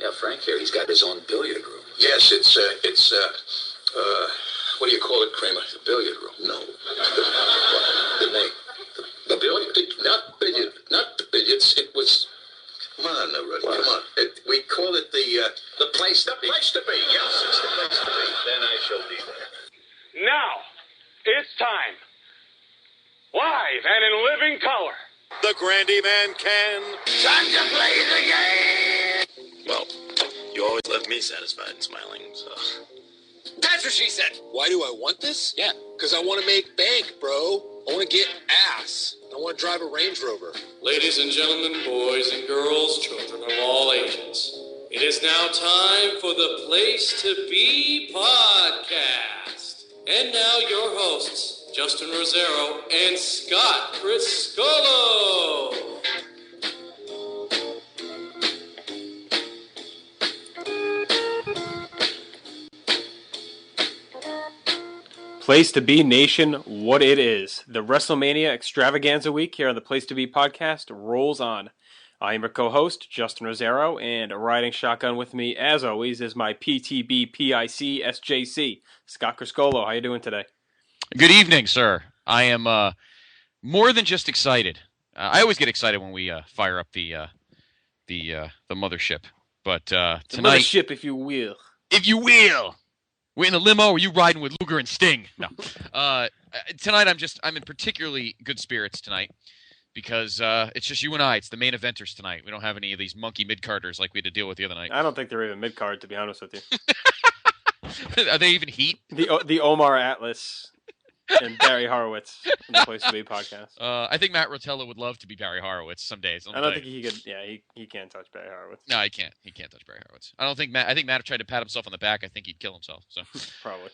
Yeah, Frank here. He's got his own billiard room. Yes, it's what do you call it, Kramer? The billiard room. No. The name. The billiard? Not billiard. Not the billiards. It was... Come on, Rusty. Come on. We call it the place to be. The place to be, yes. It's the place to be. Then I shall be there. Now, it's time. Live and in living color. The Grandy Man can. Time to play the game! Well, you always left me satisfied and smiling, so... That's what she said! Why do I want this? Yeah. Because I want to make bank, bro. I want to get ass. I want to drive a Range Rover. Ladies and gentlemen, boys and girls, children of all ages, it is now time for the Place to Be podcast. And now your hosts, Justin Rosero and Scott Criscolo. Place to Be Nation, what it is. The WrestleMania extravaganza week here on the Place to Be podcast rolls on. I am your co-host, Justin Rosero, and riding shotgun with me, as always, is my PTB PIC SJC, Scott Criscolo. How you doing today? Good evening, sir. I am more than just excited. I always get excited when we fire up the mothership. But tonight, the mothership, if you will. If you will. We're in a limo, or you riding with Luger and Sting? No. Tonight, I'm in particularly good spirits tonight because it's just you and I. It's the main eventers tonight. We don't have any of these monkey mid-carders like we had to deal with the other night. I don't think they're even mid-card, to be honest with you. Are they even heat? The Omar Atlas and Barry Horowitz in the Place to Be podcast. I think Matt Rotella would love to be Barry Horowitz some days. I don't think he could. Yeah, he can't touch Barry Horowitz. No, he can't. He can't touch Barry Horowitz. I think Matt tried to pat himself on the back. I think he'd kill himself. So probably.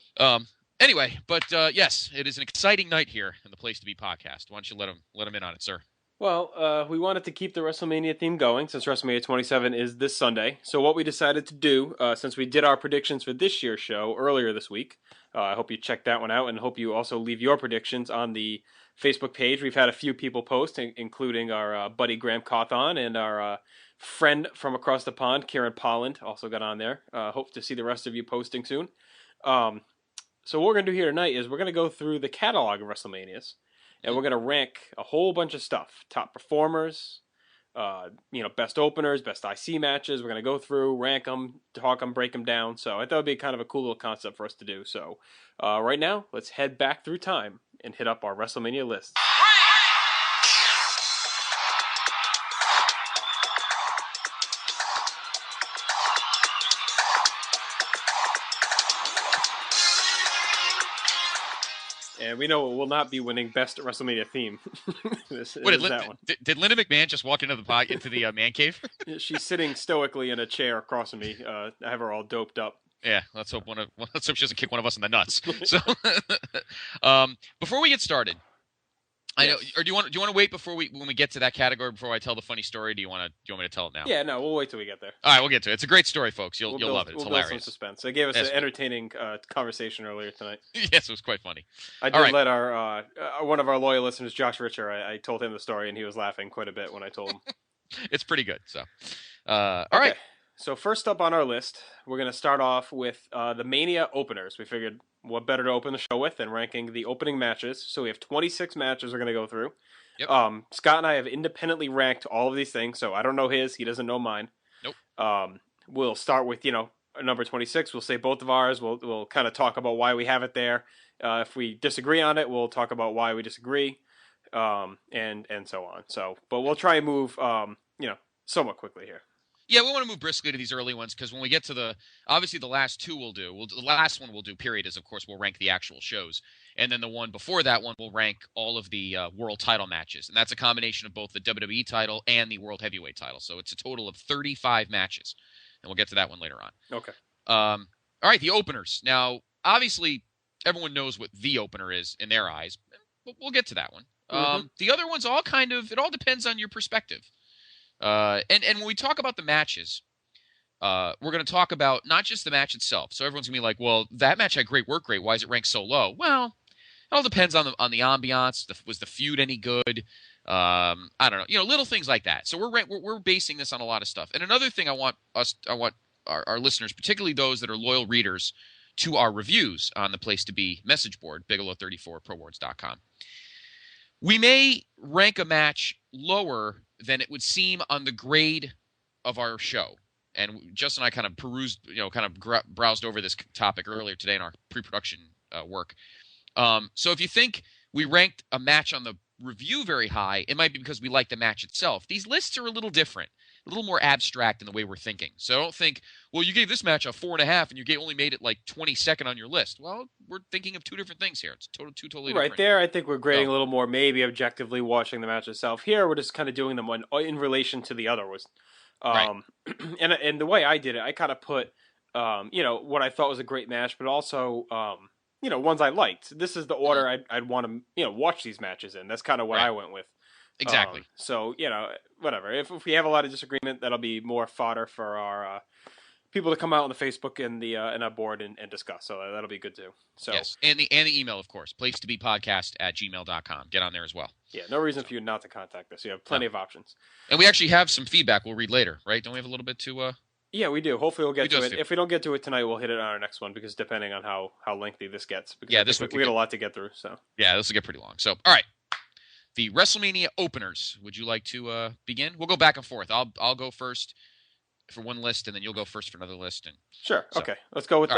Anyway, but yes, it is an exciting night here in the Place to Be podcast. Why don't you let him in on it, sir? Well, we wanted to keep the WrestleMania theme going since WrestleMania 27 is this Sunday. So what we decided to do, since we did our predictions for this year's show earlier this week, I hope you check that one out and hope you also leave your predictions on the Facebook page. We've had a few people post, including our buddy Graham Cawthon and our friend from across the pond, Kieran Polland, also got on there. Hope to see the rest of you posting soon. So what we're going to do here tonight is we're going to go through the catalog of WrestleManias. And we're going to rank a whole bunch of stuff. Top performers, best openers, best IC matches. We're going to go through, rank them, talk them, break them down. So I thought it would be kind of a cool little concept for us to do. So right now, let's head back through time and hit up our WrestleMania list. And we know it will not be winning Best WrestleMania theme. Did Linda McMahon just walk into the man cave? She's sitting stoically in a chair across from me. I have her all doped up. Yeah, let's hope she doesn't kick one of us in the nuts. So, before we get started, I know. Or do you want to wait when we get to that category before I tell the funny story? Do you want me to tell it now? Yeah, no, we'll wait till we get there. All right, we'll get to it. It's a great story, folks. You'll love it. It's hilarious. Build some suspense. They gave us an entertaining conversation earlier tonight. Yes, it was quite funny. I did let our one of our loyal listeners, Josh Richer, I told him the story, and he was laughing quite a bit when I told him. It's pretty good. So, all right. So first up on our list, we're going to start off with the Mania openers. We figured what better to open the show with than ranking the opening matches. So we have 26 matches we're going to go through. Yep. Scott and I have independently ranked all of these things, so I don't know his. He doesn't know mine. Nope. We'll start with, number 26. We'll say both of ours. We'll kind of talk about why we have it there. If we disagree on it, we'll talk about why we disagree, and so on. So, but we'll try and move, somewhat quickly here. Yeah, we want to move briskly to these early ones because when we get to obviously the last two the last one we'll do, period, is, of course, we'll rank the actual shows. And then the one before that one, we'll rank all of the world title matches. And that's a combination of both the WWE title and the World Heavyweight title. So it's a total of 35 matches. And we'll get to that one later on. Okay. All right, the openers. Now, obviously, everyone knows what the opener is in their eyes. We'll get to that one. The other ones it all depends on your perspective. And when we talk about the matches, we're going to talk about not just the match itself. So everyone's going to be like, well, that match had great work rate. Why is it ranked so low? Well, it all depends on the ambiance. Was the feud any good? I don't know, little things like that. So we're basing this on a lot of stuff. And another thing I want our listeners, particularly those that are loyal readers to our reviews on the Place to Be message board, Bigelow34ProWards.com. We may rank a match lower than it would seem on the grade of our show. And Justin and I kind of perused, browsed over this topic earlier today in our pre-production work. So if you think we ranked a match on the review very high, it might be because we like the match itself. These lists are a little different, a little more abstract in the way we're thinking. So don't think, well, you gave this match a 4.5 and you only made it like 22nd on your list. Well, we're thinking of two different things here. It's two totally different. Right there, I think we're grading a little more, maybe objectively watching the match itself. Here, we're just kind of doing them in relation to the other. Right. And the way I did it, I kind of put, what I thought was a great match, but also, ones I liked. This is the order I'd want to, watch these matches in. That's kind of what I went with. Exactly. So, whatever. If we have a lot of disagreement, that'll be more fodder for our people to come out on the Facebook and the in our board and discuss. So that'll be good too. So yes, and the email, of course, placetobepodcast@gmail.com. Get on there as well. Yeah, no reason for you not to contact us. You have plenty of options. And we actually have some feedback we'll read later, right? Don't we have a little bit to... Yeah, we do. Hopefully we'll get to it. If we don't get to it tonight, we'll hit it on our next one, because depending on how lengthy this gets. Because we got a lot to get through. So yeah, this will get pretty long. So, all right. The WrestleMania openers. Would you like to begin? We'll go back and forth. I'll go first for one list, and then you'll go first for another list. And sure. So, okay. Let's go with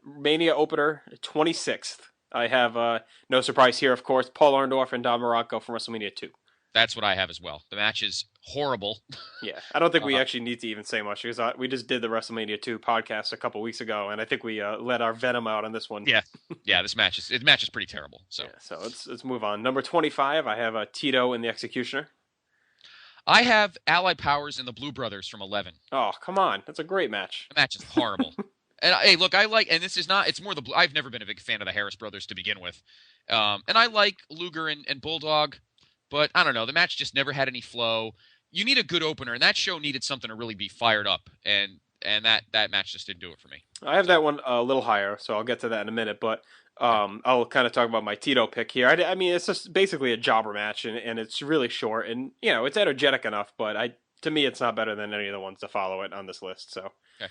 Mania opener 26th. I have, no surprise here, of course, Paul Orndorff and Don Muraco from WrestleMania 2. That's what I have as well. The match is horrible. Yeah, I don't think we actually need to even say much, because we just did the WrestleMania 2 podcast a couple weeks ago, and I think we let our venom out on this one. Yeah, this match is pretty terrible. So let's move on. Number 25, I have Tito and the Executioner. I have Allied Powers and the Blue Brothers from 11. Oh, come on. That's a great match. The match is horrible. And hey, look, and this is not, it's more I've never been a big fan of the Harris brothers to begin with. And I like Luger and Bulldog, but I don't know, the match just never had any flow. You need a good opener, and that show needed something to really be fired up, and that match just didn't do it for me. I have that one a little higher, so I'll get to that in a minute, but I'll kind of talk about my Tito pick here. I mean, it's just basically a jobber match, and it's really short, and, it's energetic enough, but to me, it's not better than any of the ones to follow it on this list, so. Okay.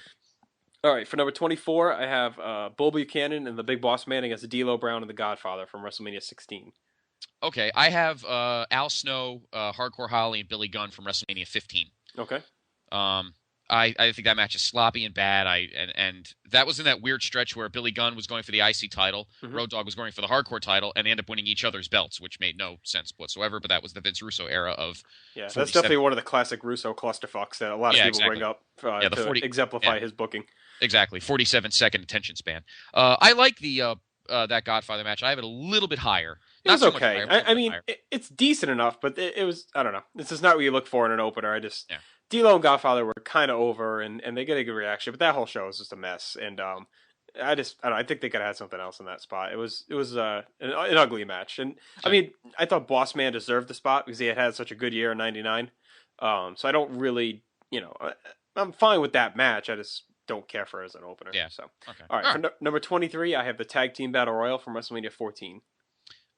All right, for number 24, I have Bull Buchanan and the Big Boss Man against D'Lo Brown and the Godfather from WrestleMania 16. Okay, I have Al Snow, Hardcore Holly, and Billy Gunn from WrestleMania 15. Okay. I think that match is sloppy and bad. And that was in that weird stretch where Billy Gunn was going for the IC title, Road Dogg was going for the Hardcore title, and they ended up winning each other's belts, which made no sense whatsoever. But that was the Vince Russo era of. Yeah, 47. That's definitely one of the classic Russo clusterfucks that a lot of people bring up to exemplify his booking. Exactly, 47-second attention span. I like the that Godfather match. I have it a little bit higher. It was okay. I mean, it's decent enough, but it was, I don't know. This is not what you look for in an opener. D'Lo and Godfather were kind of over, and they get a good reaction, but that whole show was just a mess. And I don't know. I think they could have had something else in that spot. It was an ugly match. And I mean, I thought Boss Man deserved the spot because he had such a good year in '99. So I don't really, I'm fine with that match. I just don't care for it as an opener. Yeah. So, okay. All right. For number 23, I have the Tag Team Battle Royal from WrestleMania 14.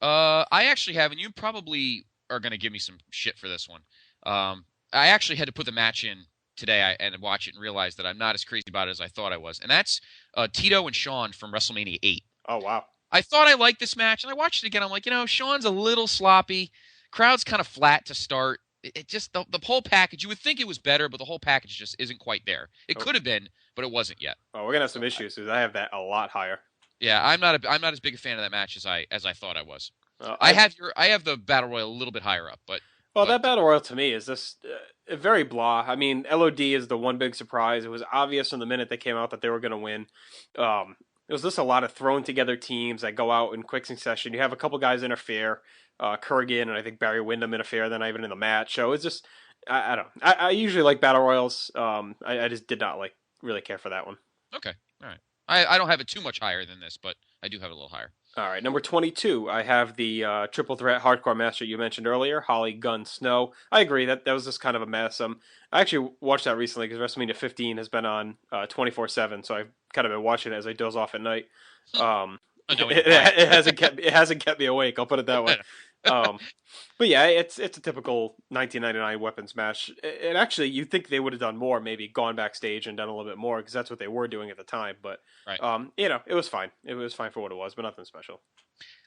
I actually have, and you probably are going to give me some shit for this one. I actually had to put the match in today and watch it and realize that I'm not as crazy about it as I thought I was. And that's Tito and Shawn from WrestleMania 8. Oh, wow. I thought I liked this match, and I watched it again. I'm like, Shawn's a little sloppy. Crowd's kind of flat to start. It just, the whole package, you would think it was better, but the whole package just isn't quite there. It could have been, but it wasn't yet. Oh, we're going to have some issues because I have that a lot higher. Yeah, I'm not as big a fan of that match as I thought I was. I have the Battle Royal a little bit higher up, but that Battle Royal to me is just very blah. I mean, LOD is the one big surprise. It was obvious from the minute they came out that they were going to win. It was just a lot of thrown together teams that go out in quick succession. You have a couple guys interfere, Kurgan and I think Barry Windham interfere. They're not even in the match, so it's just I don't know. I usually like Battle Royals. I just did not really care for that one. Okay, all right. I don't have it too much higher than this, but I do have it a little higher. All right, number 22, I have the triple threat hardcore match that you mentioned earlier, Holly, Gunn, Snow. I agree, that was just kind of a mess. I actually watched that recently because WrestleMania 15 has been on 24/7, so I've kind of been watching it as I doze off at night. It hasn't kept me awake, I'll put it that way. But yeah, it's a typical 1999 weapons match. And actually, you think they would have done more, maybe gone backstage and done a little bit more because that's what they were doing at the time. But Right. it was fine. It was fine for what it was, but nothing special.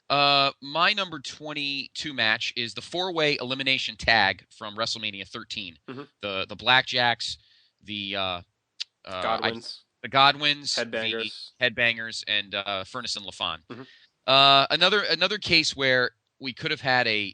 My number 22 match is the four-way elimination tag from WrestleMania 13. Mm-hmm. The Blackjacks, the Godwins, the Godwins, Headbangers, the Headbangers, and Furnace and LaFon. Mm-hmm. Another case where we could have had a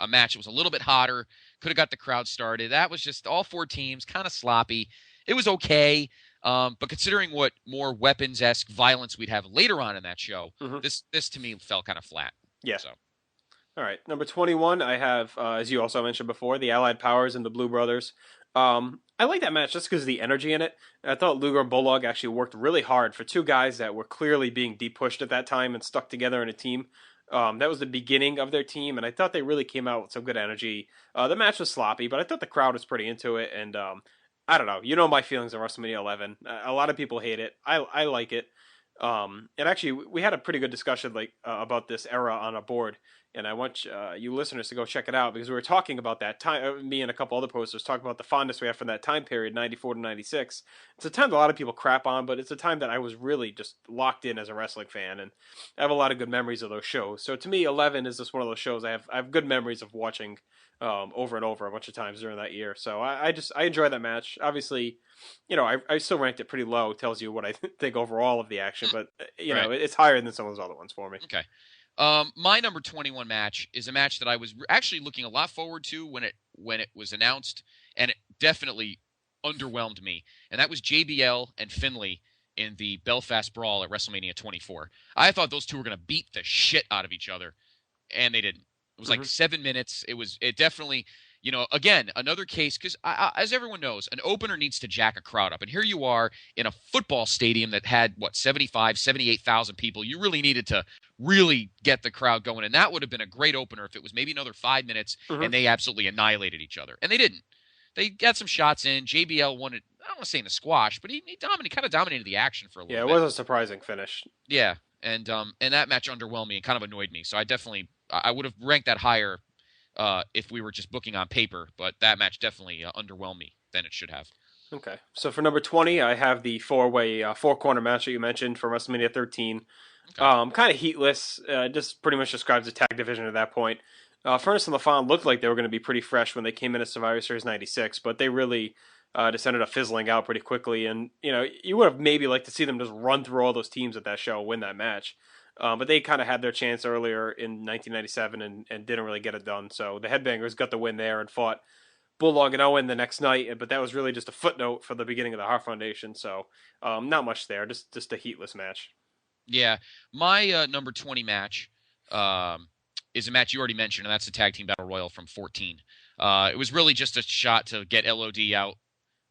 match that was a little bit hotter, could have got the crowd started. That was just all four teams, kind of sloppy. It was okay, but considering what more weapons-esque violence we'd have later on in that show, mm-hmm. this to me fell kind of flat. Yeah. So. All right, number 21, I have, as you also mentioned before, the Allied Powers and the Blue Brothers. I like that match just because of the energy in it. I thought Luger and Bulldog actually worked really hard for two guys that were clearly being deep pushed at that time and stuck together in a team. That was the beginning of their team, and I thought they really came out with some good energy. The match was sloppy, but I thought the crowd was pretty into it, and I don't know. You know my feelings on WrestleMania 11. A lot of people hate it. I like it. And actually, we had a pretty good discussion about this era on a board, and I want you listeners to go check it out because we were talking about that time. Me and a couple other posters talking about the fondness we have from that time period, 94 to 96. It's a time that a lot of people crap on, but it's a time that I was really just locked in as a wrestling fan, and I have a lot of good memories of those shows. So to me, 11 is just one of those shows I have good memories of watching over and over a bunch of times during that year. So I enjoy that match. Obviously, I still ranked it pretty low. It tells you what I think overall of the action, but it's higher than some of those other ones for me. Okay. My number 21 match is a match that I was actually looking a lot forward to when it was announced, and it definitely underwhelmed me. And that was JBL and Finlay in the Belfast Brawl at WrestleMania 24. I thought those two were going to beat the shit out of each other, and they didn't. It was like 7 minutes. It definitely, again, another case, because as everyone knows, an opener needs to jack a crowd up. And here you are in a football stadium that had, 78,000 people. You really needed to really get the crowd going. And that would have been a great opener if it was maybe another 5 minutes and they absolutely annihilated each other. And they didn't. They got some shots in. JBL won it, I don't want to say in a squash, but he kind of dominated the action for a little bit. Yeah, it was a surprising finish. Yeah, and that match underwhelmed me and kind of annoyed me. So I would have ranked that higher if we were just booking on paper, but that match definitely underwhelmed me than it should have. Okay, so for number 20, I have the four-way, four-corner match that you mentioned from WrestleMania 13. Okay. Kind of heatless, just pretty much describes the tag division at that point. Furnace and LaFon looked like they were going to be pretty fresh when they came into Survivor Series 96, but they really just ended up fizzling out pretty quickly. And, you would have maybe liked to see them just run through all those teams at that show, win that match. But they kind of had their chance earlier in 1997 and didn't really get it done. So the Headbangers got the win there and fought Bulldog and Owen the next night. But that was really just a footnote for the beginning of the Hart Foundation. So not much there, just a heatless match. Yeah, my number 20 match is a match you already mentioned, and that's the Tag Team Battle Royal from 14. It was really just a shot to get LOD out,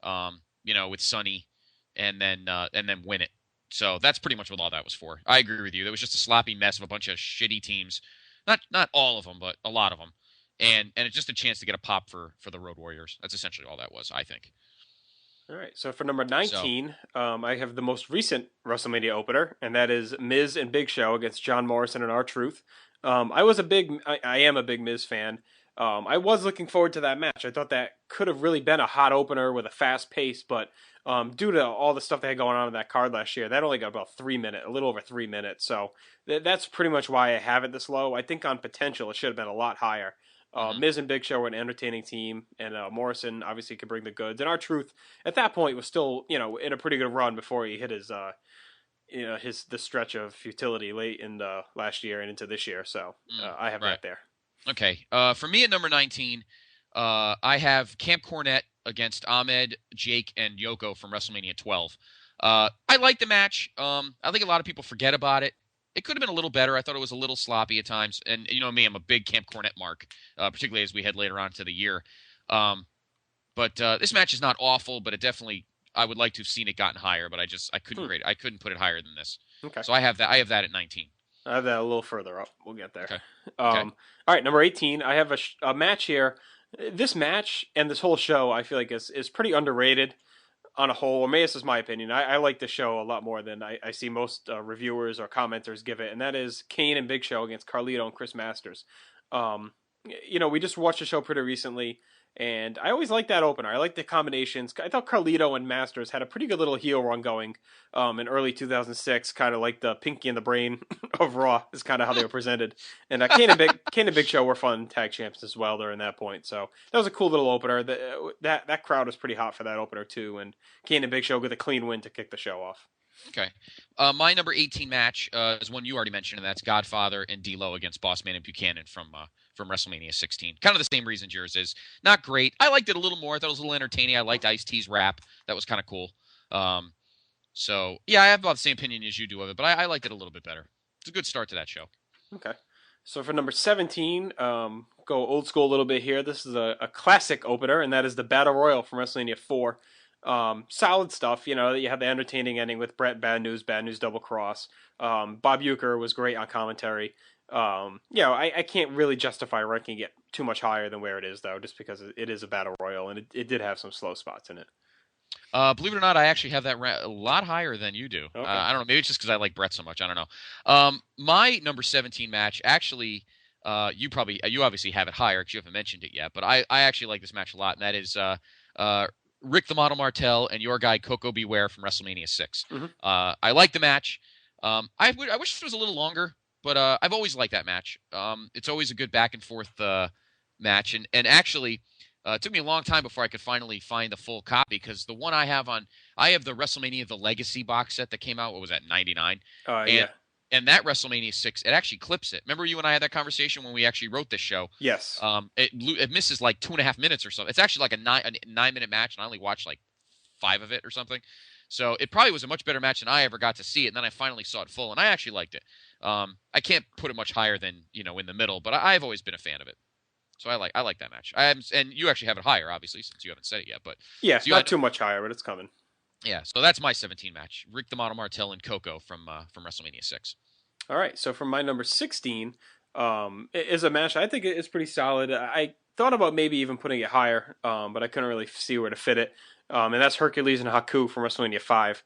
with Sonny, and then win it. So that's pretty much what all that was for. I agree with you. It was just a sloppy mess of a bunch of shitty teams. Not all of them, but a lot of them. And it's just a chance to get a pop for the Road Warriors. That's essentially all that was, I think. All right, so for number 19, I have the most recent WrestleMania opener, and that is Miz and Big Show against John Morrison and R-Truth. I am a big Miz fan. I was looking forward to that match. I thought that could have really been a hot opener with a fast pace, but due to all the stuff they had going on in that card last year, that only got about a little over 3 minutes. So that's pretty much why I have it this low. I think on potential, it should have been a lot higher. Miz and Big Show were an entertaining team, and Morrison obviously could bring the goods. And R-Truth at that point was still, in a pretty good run before he hit the stretch of futility late in the last year and into this year. So I have that there. Okay. For me at number 19, I have Camp Cornette against Ahmed, Jake, and Yoko from WrestleMania 12. I like the match. I think a lot of people forget about it. It could have been a little better. I thought it was a little sloppy at times. And you know me, I'm a big Camp Cornette mark, particularly as we head later on to the year. But this match is not awful, but it definitely, I would like to have seen it gotten higher, but I couldn't rate it. I couldn't put it higher than this. Okay. So I have that at 19. I have that a little further up. We'll get there. Okay. All right, number 18, I have a match here. This match and this whole show, I feel like is pretty underrated on a whole. Or maybe this is my opinion. I like the show a lot more than I see most reviewers or commenters give it, and that is Kane and Big Show against Carlito and Chris Masters. We just watched the show pretty recently, and I always like that opener. I like the combinations. I thought Carlito and Masters had a pretty good little heel run going in early 2006, kind of like the Pinky and the Brain of Raw is kind of how they were presented. And Kane and Big Show were fun tag champs as well during that point. So that was a cool little opener. That crowd was pretty hot for that opener too, and Kane and Big Show get a clean win to kick the show off. Okay. My number 18 match is one you already mentioned, and that's Godfather and D'Lo against Bossman and Buchanan from WrestleMania 16. Kind of the same reasons yours is. Not great. I liked it a little more. I thought it was a little entertaining. I liked Ice-T's rap. That was kind of cool. So, yeah, I have about the same opinion as you do of it, but I liked it a little bit better. It's a good start to that show. Okay. So for number 17, go old school a little bit here. This is a classic opener, and that is the Battle Royal from WrestleMania 4. Solid stuff, you have the entertaining ending with Bret, Bad News Double Cross. Bob Uecker was great on commentary. I can't really justify ranking it too much higher than where it is, though, just because it is a Battle Royal, and it did have some slow spots in it. Believe it or not, I actually have that a lot higher than you do. Okay. I don't know. Maybe it's just because I like Bret so much. I don't know. My number 17 match, actually, you obviously have it higher because you haven't mentioned it yet, but I actually like this match a lot, and that is Rick the Model Martel and your guy Coco Beware from WrestleMania 6. Mm-hmm. I like the match. I wish it was a little longer, but I've always liked that match. It's always a good back and forth match, and actually it took me a long time before I could finally find the full copy because the one I have the WrestleMania The Legacy box set that came out. What was that, 99? Yeah. And that WrestleMania 6, it actually clips it. Remember you and I had that conversation when we actually wrote this show? Yes. It misses like 2.5 minutes or something. It's actually like a 9-minute match, and I only watched like 5 of it or something. So it probably was a much better match than I ever got to see it, and then I finally saw it full, and I actually liked it. I can't put it much higher than in the middle, but I've always been a fan of it. So I like that match. And you actually have it higher, obviously, since you haven't said it yet. But yeah, so not too much higher, but it's coming. Yeah, so that's my 17 match: Rick the Model Martel and Coco from WrestleMania 6. All right, so for my number 16, is a match I think is pretty solid. I thought about maybe even putting it higher, but I couldn't really see where to fit it. And that's Hercules and Haku from WrestleMania 5.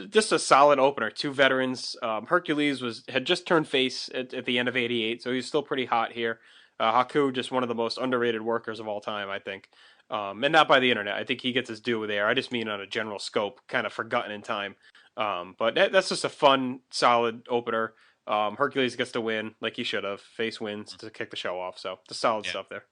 Just a solid opener. Two veterans. Hercules had just turned face at the end of '88, so he's still pretty hot here. Haku, just one of the most underrated workers of all time, I think. And not by the internet. I think he gets his due there. I just mean on a general scope, kind of forgotten in time. But that's just a fun, solid opener. Hercules gets to win like he should have. Face wins to kick the show off. So the solid stuff there.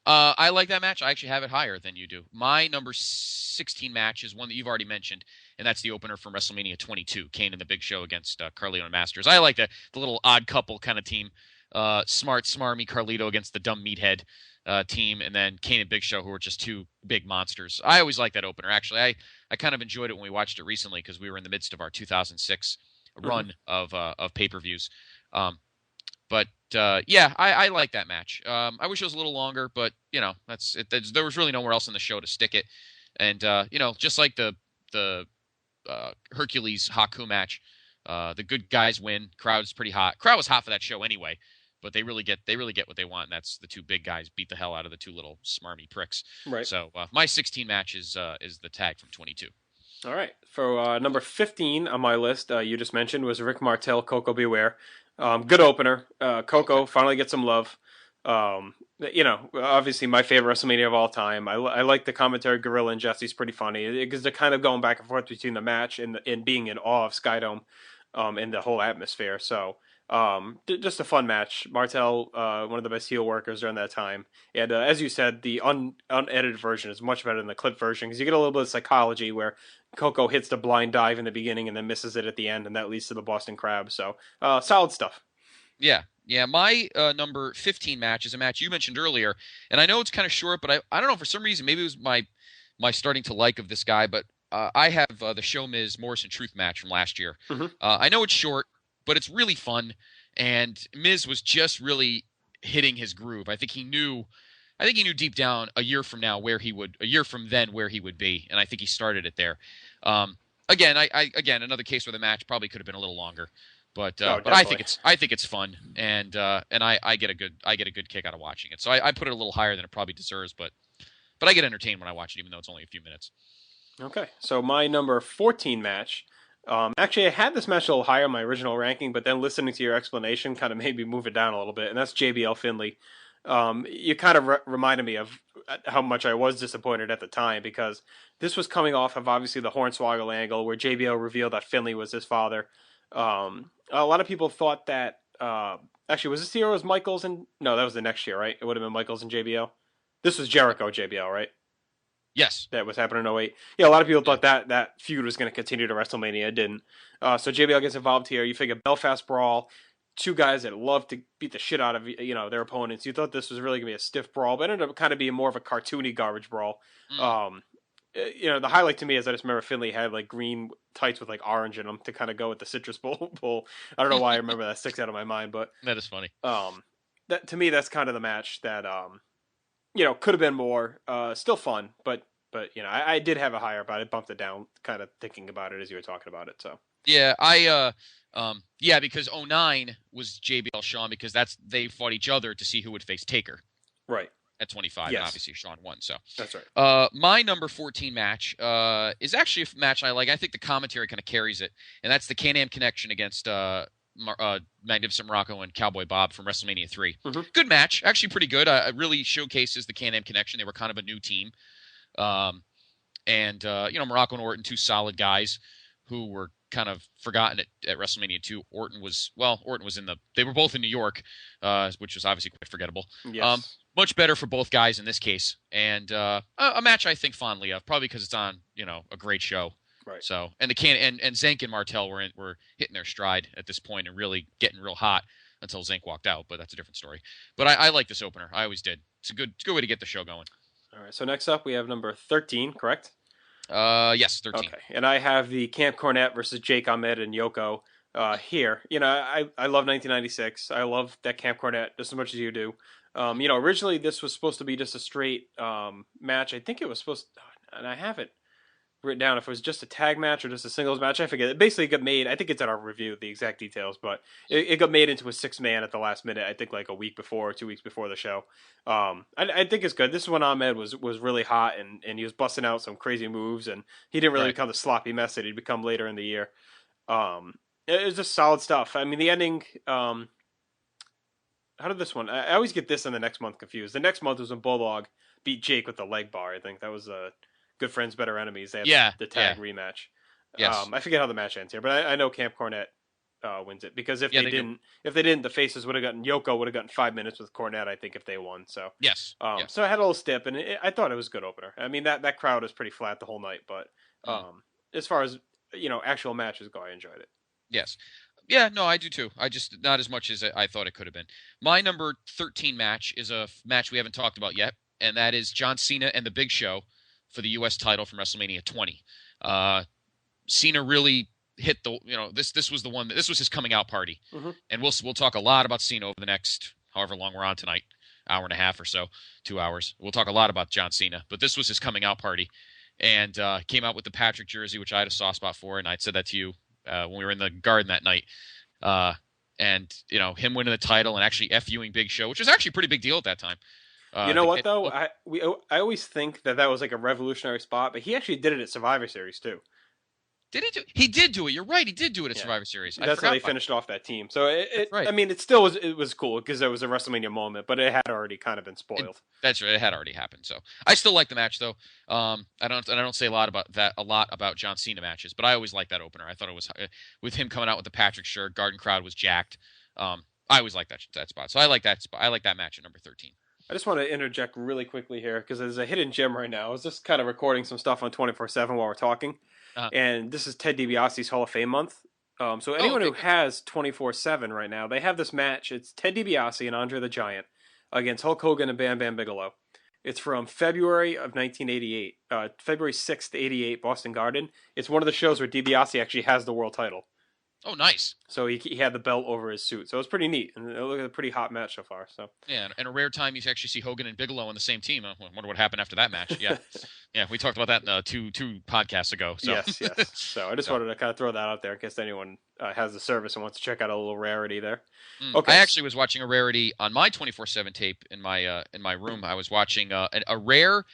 I like that match. I actually have it higher than you do. My number 16 match is one that you've already mentioned, and that's the opener from WrestleMania 22, Kane and the Big Show against Carlito and Masters. I like the little odd couple kind of team. Smart, smarmy Carlito against the dumb meathead team, and then Kane and Big Show, who are just two big monsters. I always like that opener. Actually, I kind of enjoyed it when we watched it recently because we were in the midst of our 2006 run of pay-per-views. But I like that match. I wish it was a little longer, but that's it. There was really nowhere else in the show to stick it, and just like the Hercules Haku match, the good guys win. Crowd's pretty hot. Crowd was hot for that show anyway, but they really get what they want. And that's the two big guys beat the hell out of the two little smarmy pricks. Right. So my 16 match is the tag from 22. All right. For number 15 on my list, you just mentioned was Rick Martel, Coco Beware. Good opener. Coco finally gets some love. Obviously my favorite WrestleMania of all time. I like the commentary. Gorilla and Jesse's pretty funny because they're kind of going back and forth between the match and being in awe of Skydome, and the whole atmosphere. So, just a fun match. Martel, one of the best heel workers during that time. And as you said, the unedited version is much better than the clip version because you get a little bit of psychology where Coco hits the blind dive in the beginning and then misses it at the end, and that leads to the Boston Crab. So, solid stuff. Yeah. My number 15 match is a match you mentioned earlier, and I know it's kind of short, but I don't know, for some reason, maybe it was my starting to like of this guy, but I have the Show Miz Morrison Truth match from last year. Mm-hmm. I know it's short, but it's really fun, and Miz was just really hitting his groove. I think he knew deep down a year from then where he would be, and I think he started it there. Again, another case where the match probably could have been a little longer. But I think it's fun, and I get a good kick out of watching it. So I put it a little higher than it probably deserves, but I get entertained when I watch it, even though it's only a few minutes. Okay, so my number 14 match Actually, I had this match a little higher on my original ranking, but then listening to your explanation kind of made me move it down a little bit, and that's JBL Finley. You kind of reminded me of how much I was disappointed at the time, because this was coming off of obviously the Hornswoggle angle where JBL revealed that Finley was his father. A lot of people thought that actually, was this the year it was Michaels and no, that was the next year, right? It would have been Michaels and JBL. This was Jericho JBL, right? Yes. That was happening in '08. Yeah, a lot of people thought that feud was going to continue to WrestleMania. It didn't. So JBL gets involved here. You figure Belfast Brawl, two guys that love to beat the shit out of their opponents. You thought this was really going to be a stiff brawl, but it ended up kind of being more of a cartoony garbage brawl. The highlight to me is I just remember Finley had like green tights with like orange in them to kind of go with the citrus bowl. I don't know why I remember that sticks out of my mind, but that is funny. That to me, that's kind of the match that could have been more. Still fun, but I did have a higher, but I bumped it down kind of thinking about it as you were talking about it. So yeah, because '09 was JBL Shawn, because they fought each other to see who would face Taker. Right. At 25, yes. And obviously Shawn won. So that's right. My number 14 match is actually a match I like. I think the commentary kind of carries it, and that's the Can-Am Connection against Magnificent Morocco and Cowboy Bob from WrestleMania 3. Mm-hmm. Good match, actually pretty good. It really showcases the Can-Am Connection. They were kind of a new team, Morocco and Orton, two solid guys who were kind of forgotten at WrestleMania 2. Orton was they were both in New York, which was obviously quite forgettable. Yes. Much better for both guys in this case, and a match I think fondly of, probably because it's on a great show. Right. So and Zank and Martel were hitting their stride at this point and really getting real hot until Zank walked out, but that's a different story. But I like this opener. I always did. It's a good way to get the show going. All right. So next up we have number 13, correct? Yes, 13. Okay. And I have the Camp Cornette versus Jake Ahmed and Yoko here. I love 1996. I love that Camp Cornette just as much as you do. Originally this was supposed to be just a straight match. I think it was supposed to, and I have it written down if it was just a tag match or just a singles match. I forget. It basically got made, I think it's in our review, the exact details, but it got made into a 6-man at the last minute, I think like a week before or 2 weeks before the show. I think it's good. This is when Ahmed was really hot and he was busting out some crazy moves, and he didn't really become the sloppy mess that he'd become later in the year. It was just solid stuff. I mean, the ending... how did this one? I always get this and the next month confused. The next month was when Bulldog beat Jake with the leg bar. I think that was Good Friends, Better Enemies. They had the tag rematch. Yes. I forget how the match ends here, but I know Camp Cornette wins it, because if they didn't, the faces would have gotten Yoko would have gotten 5 minutes with Cornette, I think, if they won. So yes. So I had a little stip, and I thought it was a good opener. I mean that crowd was pretty flat the whole night, but as far as actual matches go, I enjoyed it. Yes. Yeah, no, I do too. I just not as much as I thought it could have been. My number 13 match is a match we haven't talked about yet, and that is John Cena and The Big Show for the U.S. title from WrestleMania 20. Cena really hit the this was the one this was his coming out party, and we'll talk a lot about Cena over the next however long we're on tonight, hour and a half or so, 2 hours. We'll talk a lot about John Cena, but this was his coming out party, and came out with the Patrick jersey, which I had a soft spot for, and I'd said that to you when we were in the Garden that night. And him winning the title and actually FUing Big Show, which was actually a pretty big deal at that time. You know what though? I always think that was like a revolutionary spot, but he actually did it at Survivor Series too. Did he do? He did do it. You're right. He did do it at Survivor Series. That's how they finished off that team. So I mean, it still was cool because it was a WrestleMania moment, but it had already kind of been spoiled. That's right. It had already happened. So I still like the match though. I don't say a lot about John Cena matches, but I always liked that opener. I thought it was with him coming out with the Patrick shirt. Garden crowd was jacked. I always liked that spot. So I like that spot. I like that match at number 13. I just want to interject really quickly here because there's a hidden gem right now. I was just kind of recording some stuff on 24/7 while we're talking. And this is Ted DiBiase's Hall of Fame month. So anyone who has 24/7 right now, they have this match. It's Ted DiBiase and Andre the Giant against Hulk Hogan and Bam Bam Bigelow. It's from February of 1988, February 6th, 88, Boston Garden. It's one of the shows where DiBiase actually has the world title. Oh, nice. So he had the belt over his suit. So it was pretty neat. And it looked like a pretty hot match so far. So yeah, and a rare time you actually see Hogan and Bigelow on the same team. I wonder what happened after that match. Yeah. Yeah, we talked about that two podcasts ago. So. Yes. So I just wanted to kind of throw that out there in case anyone has the service and wants to check out a little rarity there. Okay. I actually was watching a rarity on my 24/7 tape in my room. I was watching a rare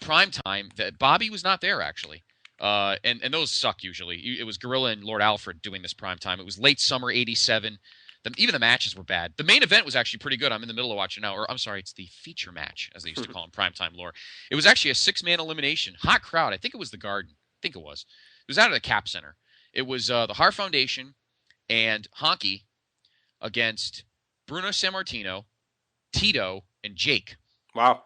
primetime that Bobby was not there, actually. And those suck usually. It was Gorilla and Lord Alfred doing this prime time. It was late summer '87. Even the matches were bad. The main event was actually pretty good. I'm in the middle of watching now. Or I'm sorry, it's the feature match, as they used to call them, primetime lore. It was actually a 6-man elimination. Hot crowd. I think it was the Garden. I think it was. It was out of the Cap Center. It was the Hart Foundation and Honky against Bruno Sammartino, Tito, and Jake. Wow.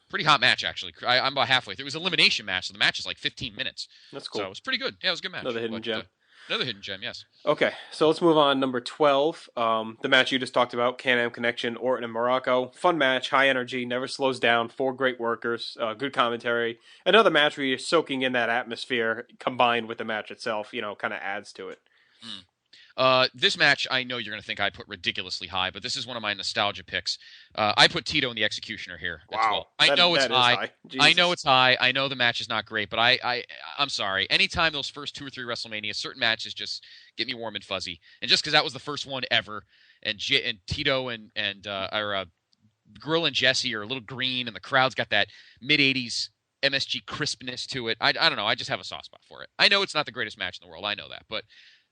Pretty hot match, actually. I'm about halfway through. It was an elimination match, so the match is like 15 minutes. That's cool. So it was pretty good. Yeah, it was a good match. Another hidden gem. Another hidden gem, yes. Okay, so let's move on. Number 12, the match you just talked about, Can-Am Connection, Orton and Morocco. Fun match, high energy, never slows down, 4 great workers, good commentary. Another match where you're soaking in that atmosphere combined with the match itself, kind of adds to it. This match, I know you're going to think I put ridiculously high, but this is one of my nostalgia picks. I put Tito and the Executioner here. Wow. I know it's high. I know it's high. I know the match is not great, but I'm sorry. Anytime those first 2 or 3 WrestleMania, certain matches just get me warm and fuzzy. And just because that was the first one ever, and Tito and Gorilla and Jesse are a little green, and the crowd's got that mid-'80s MSG crispness to it. I don't know. I just have a soft spot for it. I know it's not the greatest match in the world. I know that, but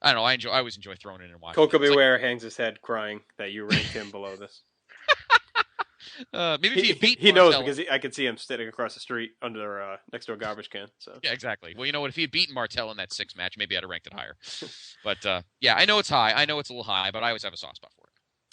I don't know. I always enjoy throwing it in and watching. Coco Beware hangs his head crying that you ranked him below this. Maybe if he beat he knows Martel, because I could see him sitting across the street under next to a garbage can. So yeah, exactly. Well, you know what? If he had beaten Martel in that 6 match, maybe I'd have ranked it higher. But yeah, I know it's high. I know it's a little high, but I always have a soft spot for it.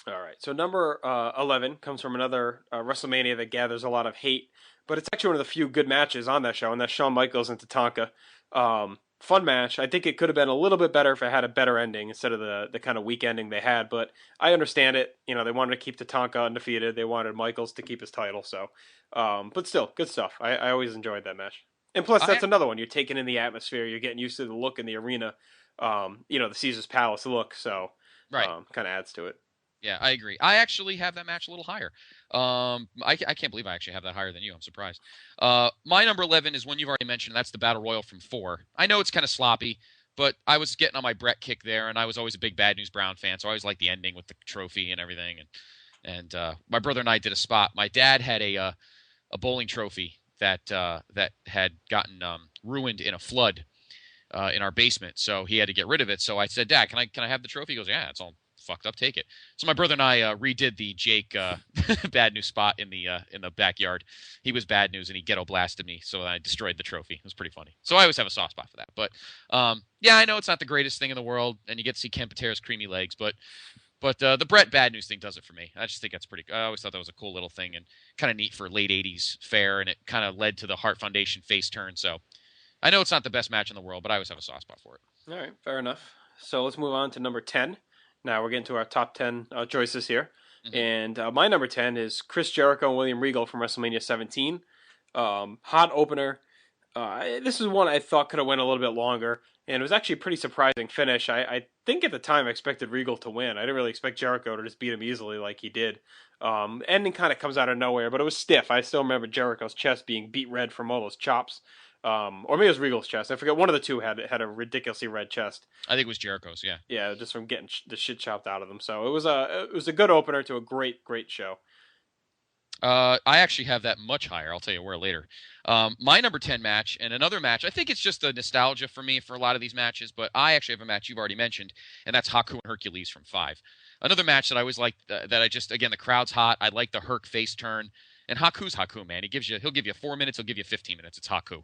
all right. So number 11 comes from another WrestleMania that gathers a lot of hate, but it's actually one of the few good matches on that show, and that's Shawn Michaels and Tatanka. Fun match. I think it could have been a little bit better if it had a better ending instead of the kind of weak ending they had, but I understand it. They wanted to keep Tatanka undefeated. They wanted Michaels to keep his title, so but still, good stuff. I always enjoyed that match. And plus, that's another one. You're taking in the atmosphere. You're getting used to the look in the arena, the Caesar's Palace look, so Right. Kind of adds to it. Yeah, I agree. I actually have that match a little higher. I can't believe I actually have that higher than you. I'm surprised. My number 11 is one you've already mentioned. That's the Battle Royal from 4. I know it's kind of sloppy, but I was getting on my Brett kick there, and I was always a big Bad News Brown fan, so I always liked the ending with the trophy and everything. And my brother and I did a spot. My dad had a bowling trophy that had gotten ruined in a flood in our basement, so he had to get rid of it. So I said, Dad, can I have the trophy? He goes, yeah, it's all fucked up, take it. So my brother and I redid the Jake Bad News spot in the backyard. He was Bad News and he ghetto blasted me, so I destroyed the trophy. It was pretty funny. So I always have a soft spot for that. But yeah, I know it's not the greatest thing in the world, and you get to see Ken Patera's creamy legs, but the Brett Bad News thing does it for me. I just think that's pretty. I always thought that was a cool little thing and kind of neat for late '80s fair, and it kind of led to the Hart Foundation face turn. So I know it's not the best match in the world, but I always have a soft spot for it. All right, fair enough. So let's move on to number 10. Now we're getting to our top 10 choices here. Mm-hmm. And my number 10 is Chris Jericho and William Regal from WrestleMania 17. Hot opener. This is one I thought could have went a little bit longer. And it was actually a pretty surprising finish. I think at the time I expected Regal to win. I didn't really expect Jericho to just beat him easily like he did. Ending kind of comes out of nowhere, but it was stiff. I still remember Jericho's chest being beat red from all those chops. Or maybe it was Regal's chest. I forget. One of the two had a ridiculously red chest. I think it was Jericho's. Yeah. Yeah, just from getting the shit chopped out of them. So it was a good opener to a great show. I actually have that much higher. I'll tell you where later. My number 10 match and another match. I think it's just a nostalgia for me for a lot of these matches, but I actually have a match you've already mentioned, and that's Haku and Hercules from 5. Another match that I always liked. That I just again the crowd's hot. I like the Herc face turn. And Haku's Haku, man. He'll give you 4 minutes. He'll give you 15 minutes. It's Haku.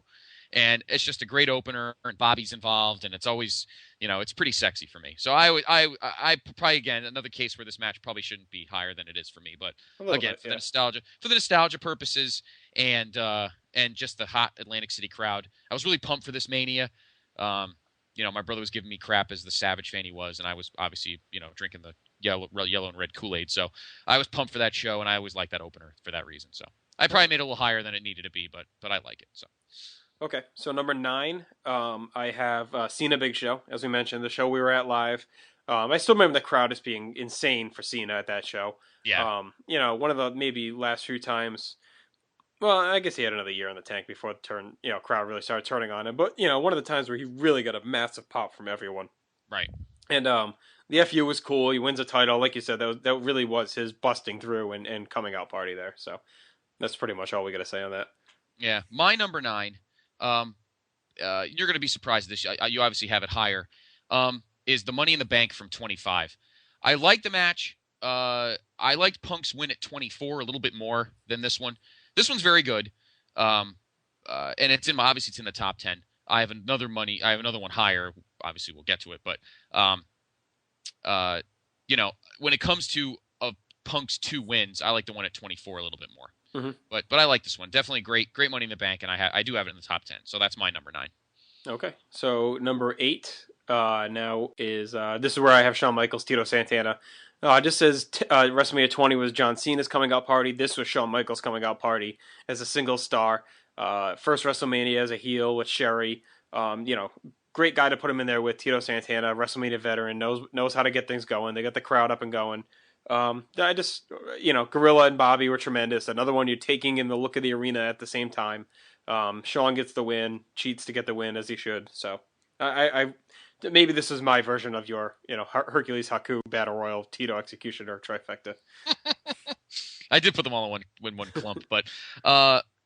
And it's just a great opener, and Bobby's involved, and it's always, it's pretty sexy for me. So I probably, again, another case where this match probably shouldn't be higher than it is for me. But again, for the nostalgia purposes and just the hot Atlantic City crowd, I was really pumped for this Mania. My brother was giving me crap as the Savage fan he was, and I was obviously, drinking the yellow and red Kool-Aid. So I was pumped for that show, and I always liked that opener for that reason. So I probably made it a little higher than it needed to be, but I like it. So. Okay, so number 9, I have Cena Big Show. As we mentioned, the show we were at live. I still remember the crowd as being insane for Cena at that show. Yeah. One of the maybe last few times. Well, I guess he had another year in the tank before the crowd really started turning on him. But one of the times where he really got a massive pop from everyone. Right. And the FU was cool. He wins a title, like you said. That really was his busting through and coming out party there. So that's pretty much all we got to say on that. Yeah, my number 9. you're going to be surprised at this. You obviously have it higher. Is the Money in the Bank from 25. I like the match. I liked Punk's win at 24 a little bit more than this one. This one's very good. And it's obviously it's in the top 10. I have another one higher. Obviously we'll get to it, but when it comes to Punk's 2 wins, I like the one at 24 a little bit more. Mm-hmm. But I like this one. Definitely great Money in the Bank, and I do have it in the top 10. So that's my number 9. Okay. So number 8 now is this is where I have Shawn Michaels, Tito Santana. Just says WrestleMania 20 was John Cena's coming out party. This was Shawn Michaels' coming out party as a single star. First WrestleMania as a heel with Sherry. Great guy to put him in there with. Tito Santana, WrestleMania veteran, knows how to get things going. They got the crowd up and going. Gorilla and Bobby were tremendous. Another one you're taking in the look of the arena at the same time. Shawn gets the win, cheats to get the win as he should. So I maybe this is my version of your Hercules Haku Battle Royal Tito Executioner trifecta. I did put them all in one clump, but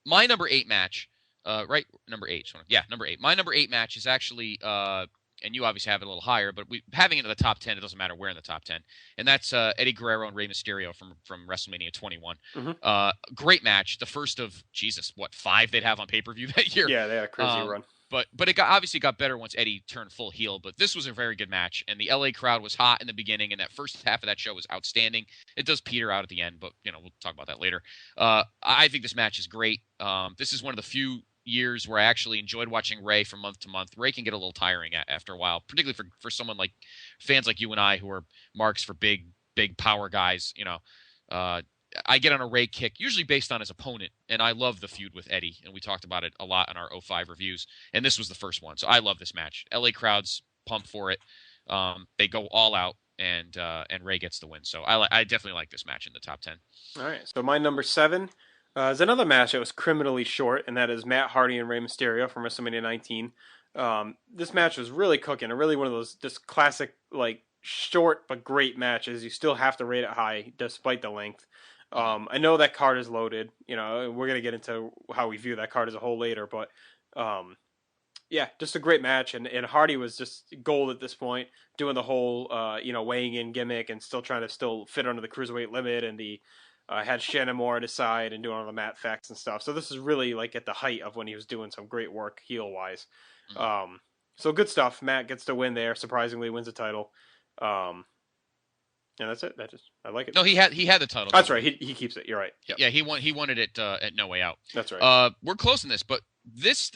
my number 8 match, right? Number 8. Yeah, number 8. My number 8 match is actually, and you obviously have it a little higher, but having it in the top 10, it doesn't matter where in the top 10. And that's Eddie Guerrero and Rey Mysterio from WrestleMania 21. Mm-hmm. Great match. The first of, 5 they'd have on pay-per-view that year. Yeah, they had a crazy run. But it obviously got better once Eddie turned full heel. But this was a very good match, and the LA crowd was hot in the beginning, and that first half of that show was outstanding. It does peter out at the end, but we'll talk about that later. I think this match is great. This is one of the few years where I actually enjoyed watching Rey from month to month. Rey can get a little tiring after a while, particularly for someone like fans like you and I who are marks for big power guys. I get on a Rey kick, usually based on his opponent, and I love the feud with Eddie, and we talked about it a lot in our 05 reviews, and this was the first one, so I love this match. LA crowds pump for it. They go all out, and Rey gets the win, so I definitely like this match in the top 10. All right, so my number 7 is another match that was criminally short, and that is Matt Hardy and Rey Mysterio from WrestleMania 19. This match was really cooking, and really one of those just classic, short but great matches. You still have to rate it high despite the length. I know that card is loaded. We're going to get into how we view that card as a whole later, but just a great match. And Hardy was just gold at this point, doing the whole, weighing in gimmick and still trying to fit under the cruiserweight limit. And the had Shannon Moore at his side and doing all the mat facts and stuff. So this is really at the height of when he was doing some great work heel wise. Mm-hmm. So good stuff. Matt gets to win there. Surprisingly wins the title. And that's it. I like it. No, he had the title. That's right. He keeps it. You're right. Yep. Yeah, he won it at No Way Out. That's right. We're close in this, but this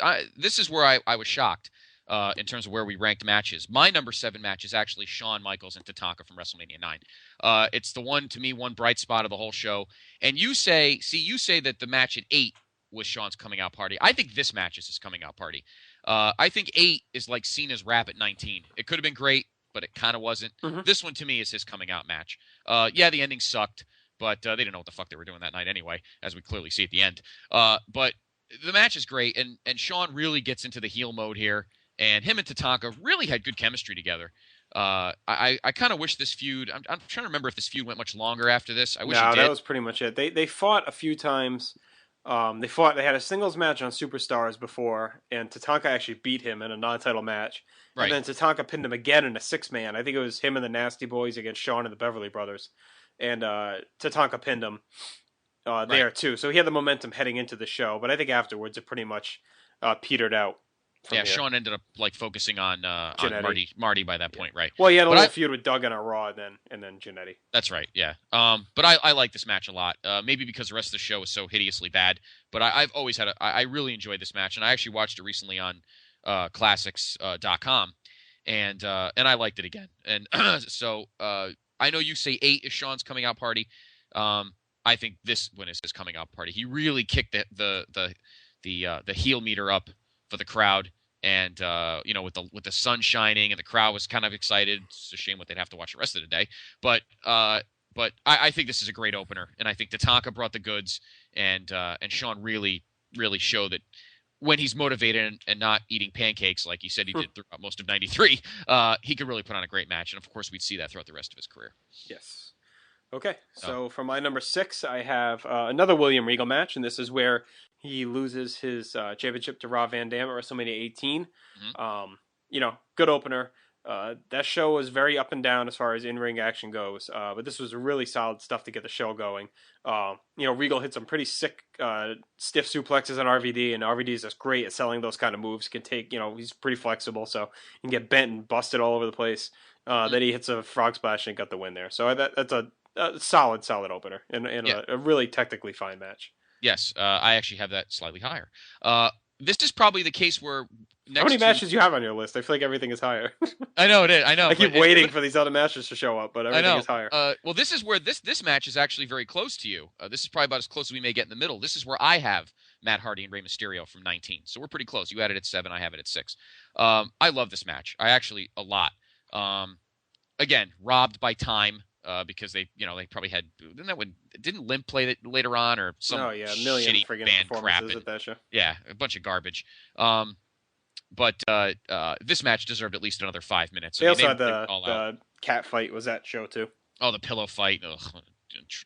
is where I was shocked in terms of where we ranked matches. My number 7 match is actually Shawn Michaels and Tatanka from WrestleMania 9. It's the one bright spot of the whole show. And you say that the match at 8 was Shawn's coming out party. I think this match is his coming out party. I think 8 is like Cena's rap at 19. It could have been great, but it kind of wasn't. Mm-hmm. This one, to me, is his coming out match. The ending sucked, but they didn't know what the fuck they were doing that night anyway, as we clearly see at the end. But the match is great, and Shawn really gets into the heel mode here, and him and Tatanka really had good chemistry together. I kind of wish this feud, I'm trying to remember if this feud went much longer after this. I wish it did. That was pretty much it. They fought a few times. They had a singles match on Superstars before, and Tatanka actually beat him in a non-title match. Right. And then Tatanka pinned him again in a 6-man. I think it was him and the Nasty Boys against Shawn and the Beverly Brothers. And Tatanka pinned him there too. So he had the momentum heading into the show. But I think afterwards it pretty much petered out. Shawn ended up focusing on Marty by that point, right? Well, he had a little feud with Duggan on Raw and then Jannetty. That's right, yeah. But I like this match a lot. Maybe because the rest of the show is so hideously bad. But I've always had I really enjoyed this match, and I actually watched it recently on classics.com, and I liked it again. And so I know you say 8 is Shawn's coming out party. I think this one is his coming out party. He really kicked the heel meter up for the crowd, and with the sun shining and the crowd was kind of excited. It's a shame what they'd have to watch the rest of the day, but I think this is a great opener, and I think Tatanka brought the goods, and Shawn really showed that when he's motivated and not eating pancakes like he said he did throughout most of '93, he could really put on a great match, and of course we'd see that throughout the rest of his career. Yes. Okay, so for my number 6, I have another William Regal match, and this is where he loses his championship to Rob Van Dam at WrestleMania 18. Good opener. That show was very up and down as far as in-ring action goes, but this was really solid stuff to get the show going. Regal hit some pretty sick, stiff suplexes on RVD, and RVD is just great at selling those kind of moves. Can take, he's pretty flexible, so he can get bent and busted all over the place. Then he hits a frog splash and got the win there. So that's a solid opener and a really technically fine match. Yes, I actually have that slightly higher. This is probably the case where how many matches you have on your list? I feel like everything is higher. I know it is. I know. I keep waiting for these other matches to show up, but everything is higher. Well, this is where this match is actually very close to you. This is probably about as close as we may get in the middle. This is where I have Matt Hardy and Rey Mysterio from 19. So we're pretty close. You had it at 7. I have it at 6. I love this match. I actually a lot. Again, robbed by time. Because they probably had didn't Limp play it later on or some a million shitty friggin' band crap performances at that show. Yeah, a bunch of garbage. But this match deserved at least another 5 minutes. They also had the cat fight was that show too. Oh, the pillow fight,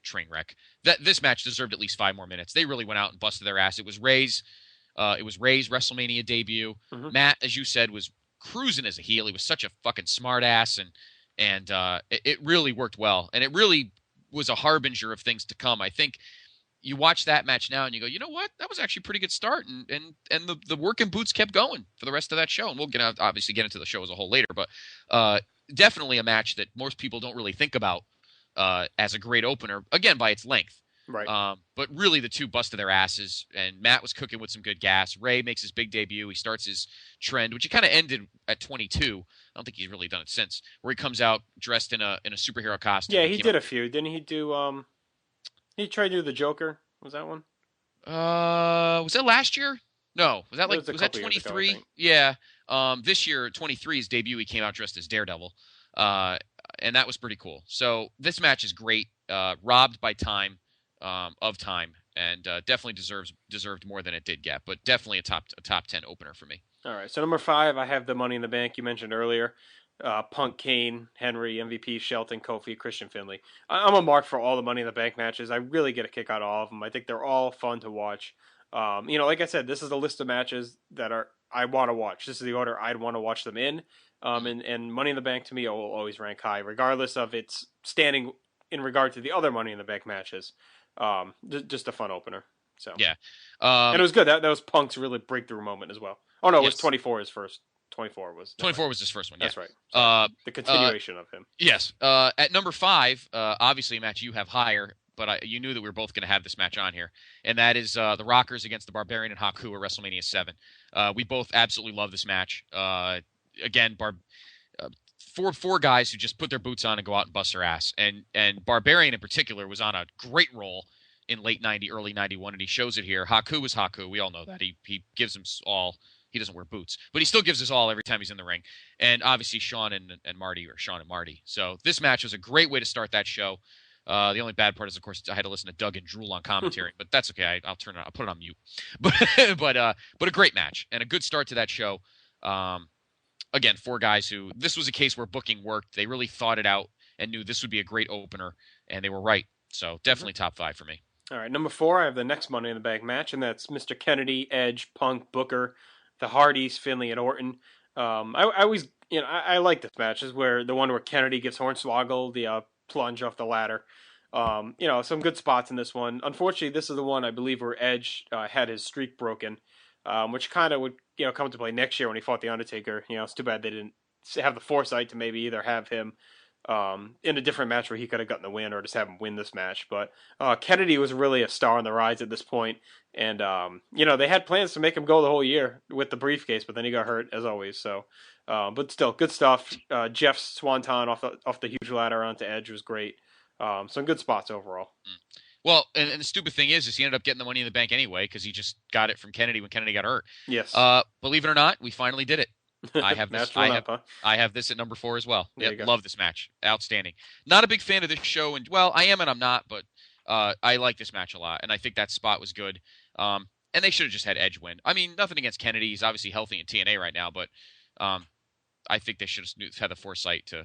train wreck. This match deserved at least 5 more minutes. They really went out and busted their ass. It was Ray's WrestleMania debut. Mm-hmm. Matt, as you said, was cruising as a heel. He was such a fucking smart ass and it really worked well, and it really was a harbinger of things to come. I think you watch that match now and you go, you know what? That was actually a pretty good start, and the working boots kept going for the rest of that show, and we'll obviously get into the show as a whole later, but definitely a match that most people don't really think about as a great opener, again, by its length. Right. But really the two busted their asses, and Matt was cooking with some good gas. Ray makes his big debut. He starts his trend, which he kind of ended at 22. I don't think he's really done it since, where he comes out dressed in a superhero costume. Yeah, he did a few. Didn't he do he tried to do the Joker? Was that one? Was that last year? No. Was that was that 23? Yeah. This year, 23's debut, he came out dressed as Daredevil. And that was pretty cool. So this match is great. Robbed by time. Of time, and definitely deserved more than it did get, but definitely a top 10 opener for me. All right, so number 5, I have the Money in the Bank you mentioned earlier. Punk, Kane, Henry, MVP, Shelton, Kofi, Christian Finley. I'm a mark for all the Money in the Bank matches. I really get a kick out of all of them. I think they're all fun to watch. Like I said, this is a list of matches that I want to watch. This is the order I'd want to watch them in. And Money in the Bank to me will always rank high, regardless of its standing in regard to the other Money in the Bank matches. Just a fun opener. So yeah, and it was good. That was Punk's really breakthrough moment as well. Oh no, it was 24 his first. 24 was his first one. Yeah. That's right. The continuation of him. Yes. At number 5, obviously a match you have higher, but you knew that we were both going to have this match on here, and that is the Rockers against the Barbarian and Haku at WrestleMania 7. We both absolutely love this match. Again, four guys who just put their boots on and go out and bust their ass. And Barbarian in particular was on a great roll in late 90, early 91, and he shows it here. Haku is Haku. We all know that. He gives them all. He doesn't wear boots, but he still gives us all every time he's in the ring. And obviously Sean and Marty, or Sean and Marty. So this match was a great way to start that show. The only bad part is, of course, I had to listen to Doug and drool on commentary, but that's okay. I'll put it on mute. But a great match and a good start to that show. Again, 4 guys who, this was a case where booking worked. They really thought it out and knew this would be a great opener, and they were right. So definitely top 5 for me. All right, number 4, I have the next Money in the Bank match, and that's Mr. Kennedy, Edge, Punk, Booker, the Hardys, Finley, and Orton. I always, I like this match. This is where the one where Kennedy gives Hornswoggle the plunge off the ladder. Some good spots in this one. Unfortunately, this is the one I believe where Edge had his streak broken, which kind of would come into play next year when he fought the Undertaker. It's too bad they didn't have the foresight to maybe either have him in a different match where he could have gotten the win, or just have him win this match. But Kennedy was really a star on the rise at this point, and they had plans to make him go the whole year with the briefcase, but then he got hurt as always. So, but still, good stuff. Jeff's swanton off the huge ladder onto Edge was great. Some good spots overall. Well, and the stupid thing is he ended up getting the Money in the Bank anyway because he just got it from Kennedy when Kennedy got hurt. Yes. Believe it or not, we finally did it. I have this. I have this at number 4 as well. Yep, love this match. Outstanding. Not a big fan of this show, and well, I am and I'm not, but I like this match a lot, and I think that spot was good. And they should have just had Edge win. I mean, nothing against Kennedy. He's obviously healthy in TNA right now, but I think they should have had the foresight to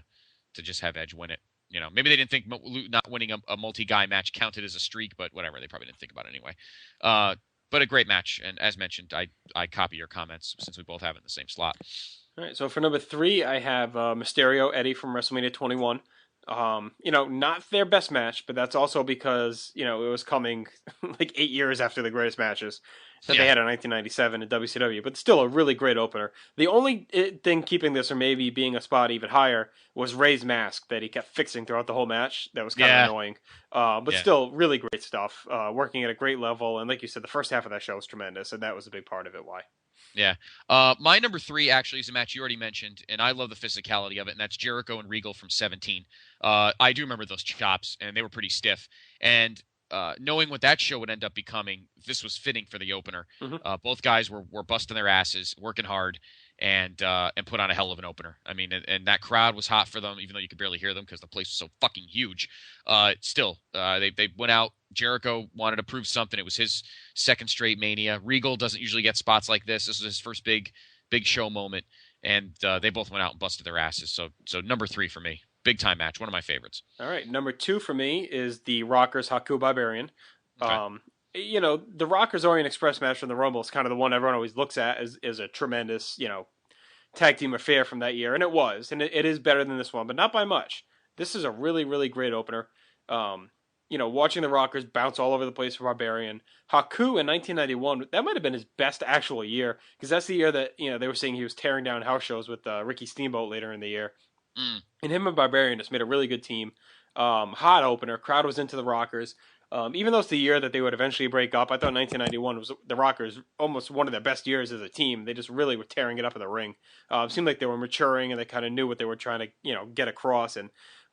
just have Edge win it. Maybe they didn't think not winning a multi-guy match counted as a streak, but whatever. They probably didn't think about it anyway. But a great match, and as mentioned, I copy your comments since we both have it in the same slot. All right, so for number 3, I have Mysterio, Eddie from WrestleMania 21. Not their best match, but that's also because, it was coming like 8 years after the greatest matches that they had in 1997 in WCW, but still a really great opener. The only thing keeping this, or maybe being a spot even higher, was Ray's mask that he kept fixing throughout the whole match. That was kind of annoying. But still, really great stuff. Working at a great level, and like you said, the first half of that show was tremendous, and that was a big part of it. Why? Yeah. My number 3 actually is a match you already mentioned, and I love the physicality of it, and that's Jericho and Regal from 17. I do remember those chops, and they were pretty stiff. And knowing what that show would end up becoming, this was fitting for the opener. Mm-hmm. Both guys were busting their asses, working hard, and put on a hell of an opener. I mean, and that crowd was hot for them, even though you could barely hear them because the place was so fucking huge. Still, they went out. Jericho wanted to prove something. It was his second straight Mania. Regal doesn't usually get spots like this. This was his first big show moment, and they both went out and busted their asses. So number 3 for me. Big time match, one of my favorites. All right, number 2 for me is the Rockers Haku Barbarian. Okay. The Rockers Orient Express match from the Rumble is kind of the one everyone always looks at as a tremendous, tag team affair from that year, and it was, and it is better than this one, but not by much. This is a really, really great opener. Watching the Rockers bounce all over the place for Barbarian. Haku in 1991, that might have been his best actual year, because that's the year that, they were saying he was tearing down house shows with Ricky Steamboat later in the year. Mm. And him and Barbarian just made a really good team. Hot opener. Crowd was into the Rockers. Even though it's the year that they would eventually break up, I thought 1991 was the Rockers almost one of their best years as a team. They just really were tearing it up in the ring. It seemed like they were maturing and they kind of knew what they were trying to, get across. And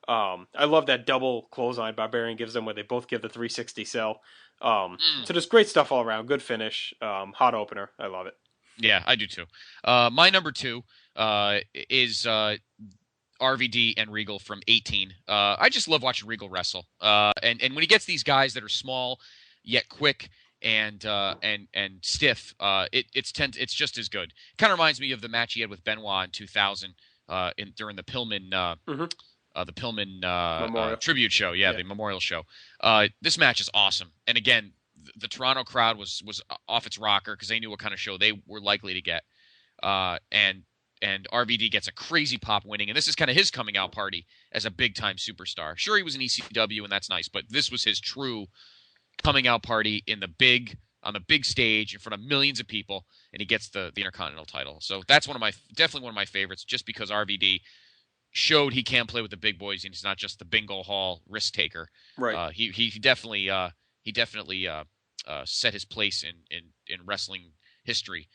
I love that double clothesline Barbarian gives them where they both give the 360 sell. So just great stuff all around. Good finish. Hot opener. I love it. Yeah, I do too. My number 2 is RVD and Regal from 18. I just love watching Regal wrestle. And when he gets these guys that are small yet quick and stiff, it's just as good. Kind of reminds me of the match he had with Benoit in 2000 during the Pillman the Pillman tribute show. Yeah, the memorial show. This match is awesome. And again, the Toronto crowd was off its rocker because they knew what kind of show they were likely to get. And RVD gets a crazy pop winning, and this is kind of his coming out party as a big-time superstar. Sure, he was in ECW, and that's nice, but this was his true coming out party on the big stage in front of millions of people, and he gets the Intercontinental title. So that's definitely one of my favorites, just because RVD showed he can play with the big boys, and he's not just the bingo hall risk taker. Right. He definitely set his place in wrestling history.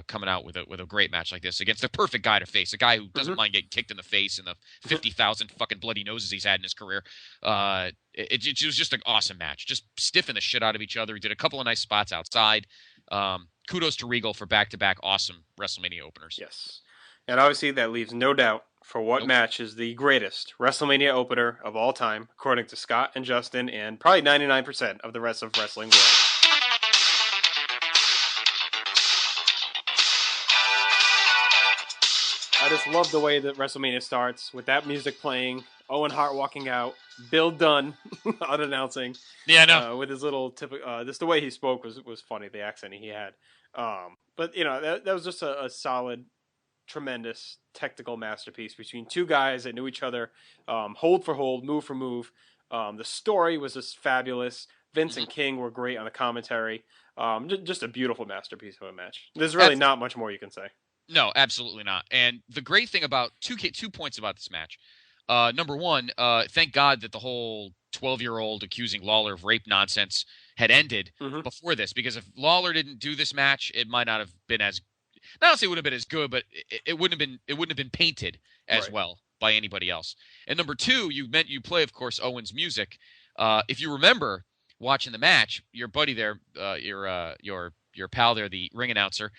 Coming out with a great match like this against the perfect guy to face, a guy who doesn't mind getting kicked in the face and the 50,000 fucking bloody noses he's had in his career. It was just an awesome match, just stiffing the shit out of each other. He did a couple of nice spots outside. Kudos to Regal for back-to-back awesome WrestleMania openers. Yes, and obviously that leaves no doubt for what match is the greatest WrestleMania opener of all time, according to Scott and Justin, and probably 99% of the rest of wrestling world. I just love the way that WrestleMania starts with that music playing, Owen Hart walking out, Bill Dunn unannouncing. Yeah, I know. With his little typical, just the way he spoke was funny, the accent he had. But that was just a solid, tremendous technical masterpiece between two guys that knew each other, hold for hold, move for move. The story was just fabulous. Vince and King were great on the commentary. Just a beautiful masterpiece of a match. There's really not much more you can say. No, absolutely not. And the great thing about two points about this match. Number one, thank God that the whole 12-year-old accusing Lawler of rape nonsense had ended before this, because if Lawler didn't do this match, it might not have been as, not to say it would have been as good, but it wouldn't have been painted as well by anybody else. And number two, you play, of course, Owen's music. If you remember watching the match, your buddy there, your pal there, the ring announcer,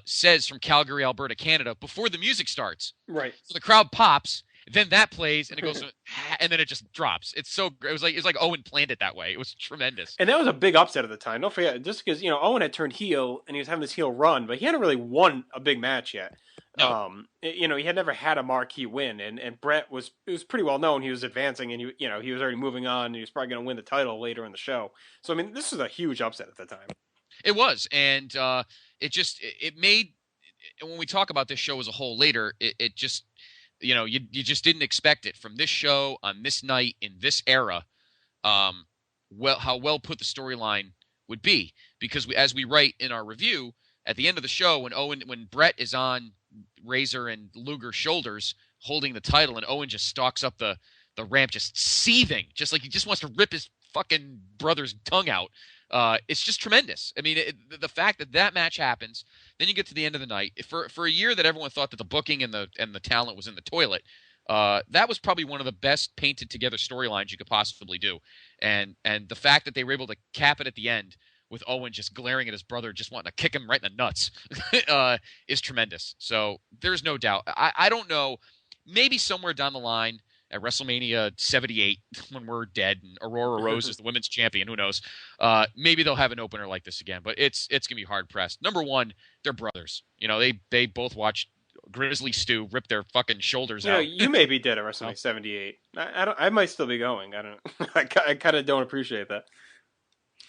says from Calgary, Alberta, Canada, before the music starts. Right. So the crowd pops, then that plays, and it goes, and then it just drops. It's so great. It was like Owen planned it that way. It was tremendous. And that was a big upset at the time. Don't forget, just because Owen had turned heel and he was having this heel run, but he hadn't really won a big match yet. No. He had never had a marquee win, and Brett it was pretty well known he was advancing, and he was already moving on, and he was probably going to win the title later in the show. So I mean, this was a huge upset at the time. It was, and it made, when we talk about this show as a whole later, it just, you just didn't expect it from this show on this night in this era. How well put the storyline would be, because as we write in our review at the end of the show, when Brett is on Razor and Luger's shoulders holding the title, and Owen just stalks up the ramp, just seething, just like he just wants to rip his fucking brother's tongue out. It's just tremendous. I mean, the fact that match happens, then you get to the end of the night. For a year that everyone thought that the booking and the talent was in the toilet, that was probably one of the best painted together storylines you could possibly do. And the fact that they were able to cap it at the end with Owen just glaring at his brother, just wanting to kick him right in the nuts, is tremendous. So there's no doubt. I don't know. Maybe somewhere down the line at WrestleMania 78, when we're dead and Aurora Rose is the women's champion, who knows? Maybe they'll have an opener like this again, but it's gonna be hard pressed. Number one, they're brothers. They both watched Grizzly Stu rip their fucking shoulders out. You may be dead at WrestleMania 78. I might still be going. I don't. I kind of don't appreciate that.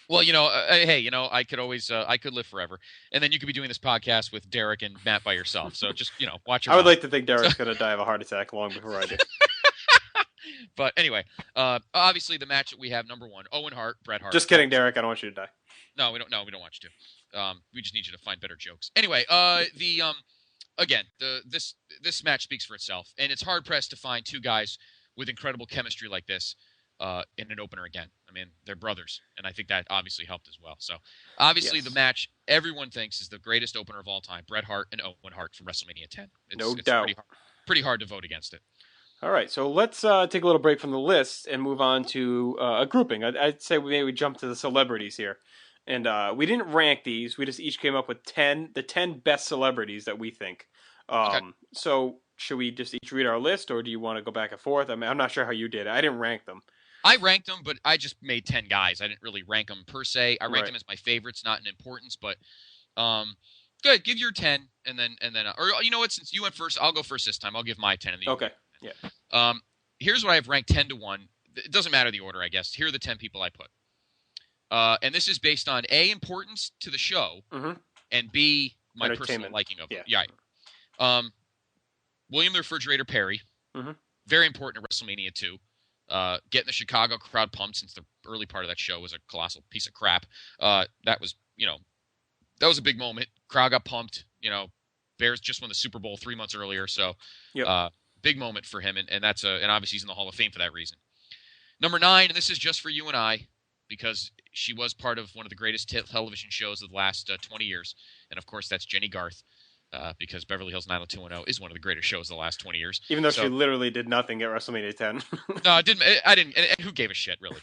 Well, hey, I could always, I could live forever, and then you could be doing this podcast with Derek and Matt by yourself. So just, watch your I would mouth. like to think Derek's gonna die of a heart attack long before I do. But anyway, obviously the match that we have, number one, Owen Hart, Bret Hart. Just kidding, Derek. I don't want you to die. No, we don't. No, we don't want you to. We just need you to find better jokes. Anyway, again, this match speaks for itself, and it's hard pressed to find two guys with incredible chemistry like this in an opener again. I mean, they're brothers, and I think that obviously helped as well. So, obviously, the match everyone thinks is the greatest opener of all time: Bret Hart and Owen Hart from WrestleMania 10. No doubt. Pretty hard to vote against it. All right, so let's take a little break from the list and move on to a grouping. I'd say we jump to the celebrities here. And we didn't rank these. We just each came up with the 10 best celebrities that we think. Okay. So should we just each read our list, or do you want to go back and forth? I mean, I'm not sure how you did it. I didn't rank them. I ranked them, but I just made 10 guys. I didn't really rank them per se. I ranked them as my favorites, not in importance, but good. Give your 10, and then, or you know what? Since you went first, I'll go first this time. I'll give my 10. And okay. Yeah. Here's what I've ranked 10 to 1. It doesn't matter the order, I guess. Here are the 10 people I put. And this is based on A, importance to the show, and B, my personal liking of them. Yeah. William the Refrigerator Perry, very important at WrestleMania 2. Getting the Chicago crowd pumped, since the early part of that show was a colossal piece of crap. That was, that was a big moment. Crowd got pumped. Bears just won the Super Bowl 3 months earlier, so big moment for him, and and obviously he's in the Hall of Fame for that reason. Number 9, and this is just for you and I, because she was part of one of the greatest television shows of the last 20 years. And, of course, that's Jenny Garth, because Beverly Hills 90210 is one of the greatest shows of the last 20 years. Even though she literally did nothing at WrestleMania 10. No, I didn't. And who gave a shit, really?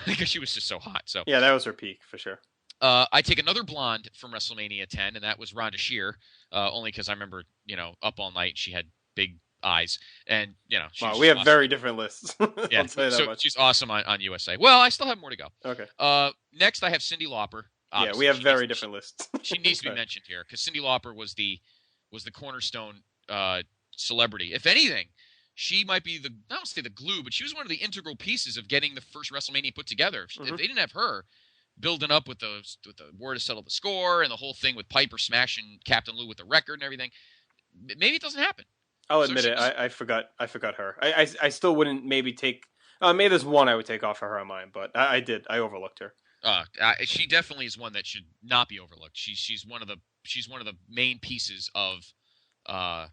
Because she was just so hot. So yeah, that was her peak, for sure. I take another blonde from WrestleMania 10, and that was Rhonda Shear, only because I remember, up all night. She had big eyes, and wow, we have awesome. Very different lists. Yeah, so she's awesome on USA. Well, I still have more to go. Okay. Next I have Cyndi Lauper. Obviously. Yeah, we have very different lists. She needs to be mentioned here, because Cyndi Lauper was the cornerstone celebrity. If anything, she might be I don't say the glue, but she was one of the integral pieces of getting the first WrestleMania put together. If they didn't have her building up with the war to settle the score and the whole thing with Piper smashing Captain Lou with the record and everything, maybe it doesn't happen. I'll admit it. I forgot her. I still wouldn't maybe take. Maybe there's one I would take off of her on mine, but I did. I overlooked her. She definitely is one that should not be overlooked. She's one of the main pieces of that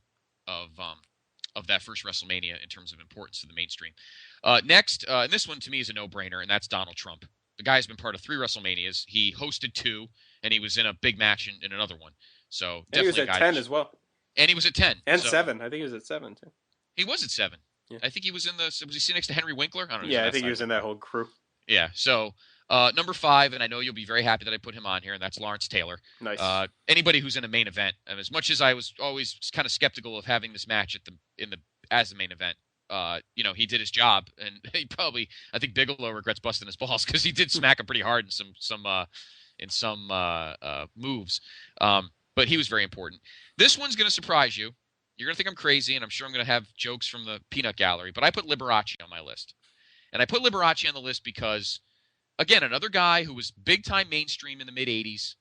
first WrestleMania in terms of importance to the mainstream. Next, and this one to me is a no-brainer, and that's Donald Trump. The guy's been part of 3 WrestleManias. He hosted 2, and he was in a big match in another one. So and definitely he was at 10 as well. And he was at 10. And 7. I think he was at 7, too. He was at 7. Yeah. I think he was was he sitting next to Henry Winkler? I don't know. Yeah, I think he was in that whole crew. Yeah. So, number 5, and I know you'll be very happy that I put him on here, and that's Lawrence Taylor. Nice. Anybody who's in a main event, and as much as I was always kind of skeptical of having this match as the main event, he did his job, and he probably, I think Bigelow regrets busting his balls, because he did smack him pretty hard in some moves. But he was very important. This one's going to surprise you, You're going to think I'm crazy, and I'm sure I'm going to have jokes from the peanut gallery, but I put Liberace on my list. And I put Liberace on the list because, again, another guy who was big-time mainstream in the mid-'80s,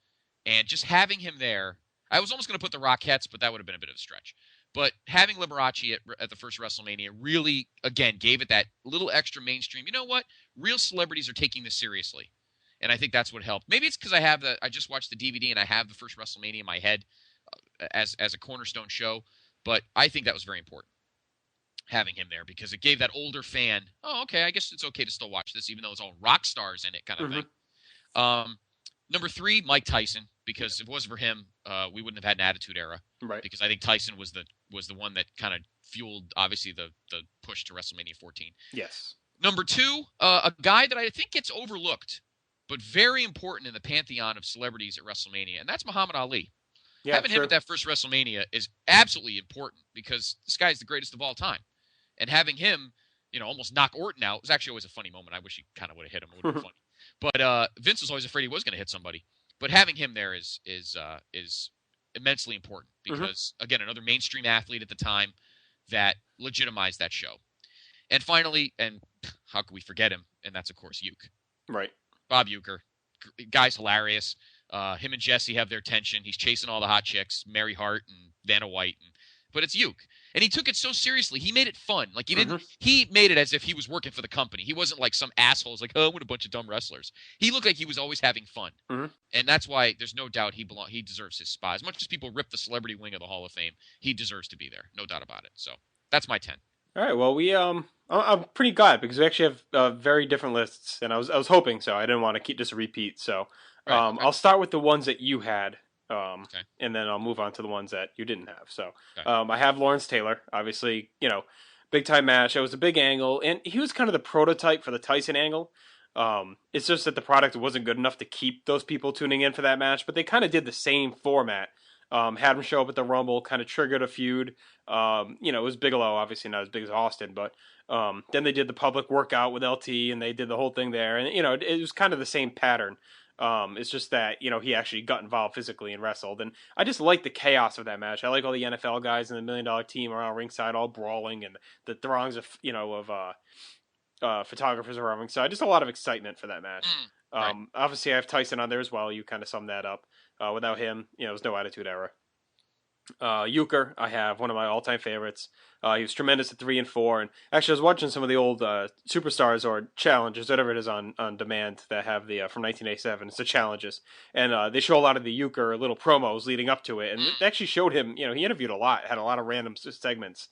and just having him there, I was almost going to put the Rockettes, but that would have been a bit of a stretch. But having Liberace at the first WrestleMania really, again, gave it that little extra mainstream. You know what? Real celebrities are taking this seriously. And I think that's what helped. Maybe it's because I just watched the DVD and I have the first WrestleMania in my head as a cornerstone show. But I think that was very important, having him there, because it gave that older fan, oh, okay, I guess it's okay to still watch this, even though it's all rock stars in it kind of thing. Number 3, Mike Tyson, because if it wasn't for him, we wouldn't have had an Attitude Era. Right. Because I think Tyson was the one that kind of fueled, obviously, the push to WrestleMania 14. Yes. Number 2, a guy that I think gets overlooked, but very important in the pantheon of celebrities at WrestleMania, and that's Muhammad Ali. Yeah, having him at that first WrestleMania is absolutely important because this guy's the greatest of all time. And having him, almost knock Orton out was actually always a funny moment. I wish he kind of would have hit him. It would have been funny. But Vince was always afraid he was going to hit somebody. But having him there is immensely important because, again, another mainstream athlete at the time that legitimized that show. And finally, and how could we forget him? And that's, of course, Uke. Right. Bob Uecker. Guy's hilarious. Him and Jesse have their tension. He's chasing all the hot chicks, Mary Hart and Vanna White. But it's Uke. And he took it so seriously. He made it fun. Like, he made it as if he was working for the company. He wasn't like some asshole who's like, oh, what a bunch of dumb wrestlers. He looked like he was always having fun. And that's why there's no doubt he deserves his spot. As much as people rip the celebrity wing of the Hall of Fame, he deserves to be there. No doubt about it. So that's my 10. All right. Well, I'm pretty glad because we actually have very different lists, and I was hoping so. I didn't want to keep this a repeat. So right. I'll start with the ones that you had. And then I'll move on to the ones that you didn't have. So I have Lawrence Taylor, obviously, big time match. It was a big angle, and he was kind of the prototype for the Tyson angle. It's just that the product wasn't good enough to keep those people tuning in for that match, but they kind of did the same format. Had him show up at the Rumble, kind of triggered a feud. It was Bigelow, obviously not as big as Austin, but then they did the public workout with LT, and they did the whole thing there, and it was kind of the same pattern. It's just that, he actually got involved physically and wrestled. And I just like the chaos of that match. I like all the NFL guys and the $1 Million Team around ringside all brawling and the throngs of, photographers around ringside. Just a lot of excitement for that match. Right. Obviously, I have Tyson on there as well. You kind of summed that up. Without him, there's no Attitude Era. Uecker, I have one of my all-time favorites. He was tremendous at 3 and 4, and actually I was watching some of the old Superstars or Challenges, whatever it is on demand that have the from 1987. It's the Challenges, and they show a lot of the Uecker little promos leading up to it, and they actually showed him. He interviewed a lot, had a lot of random segments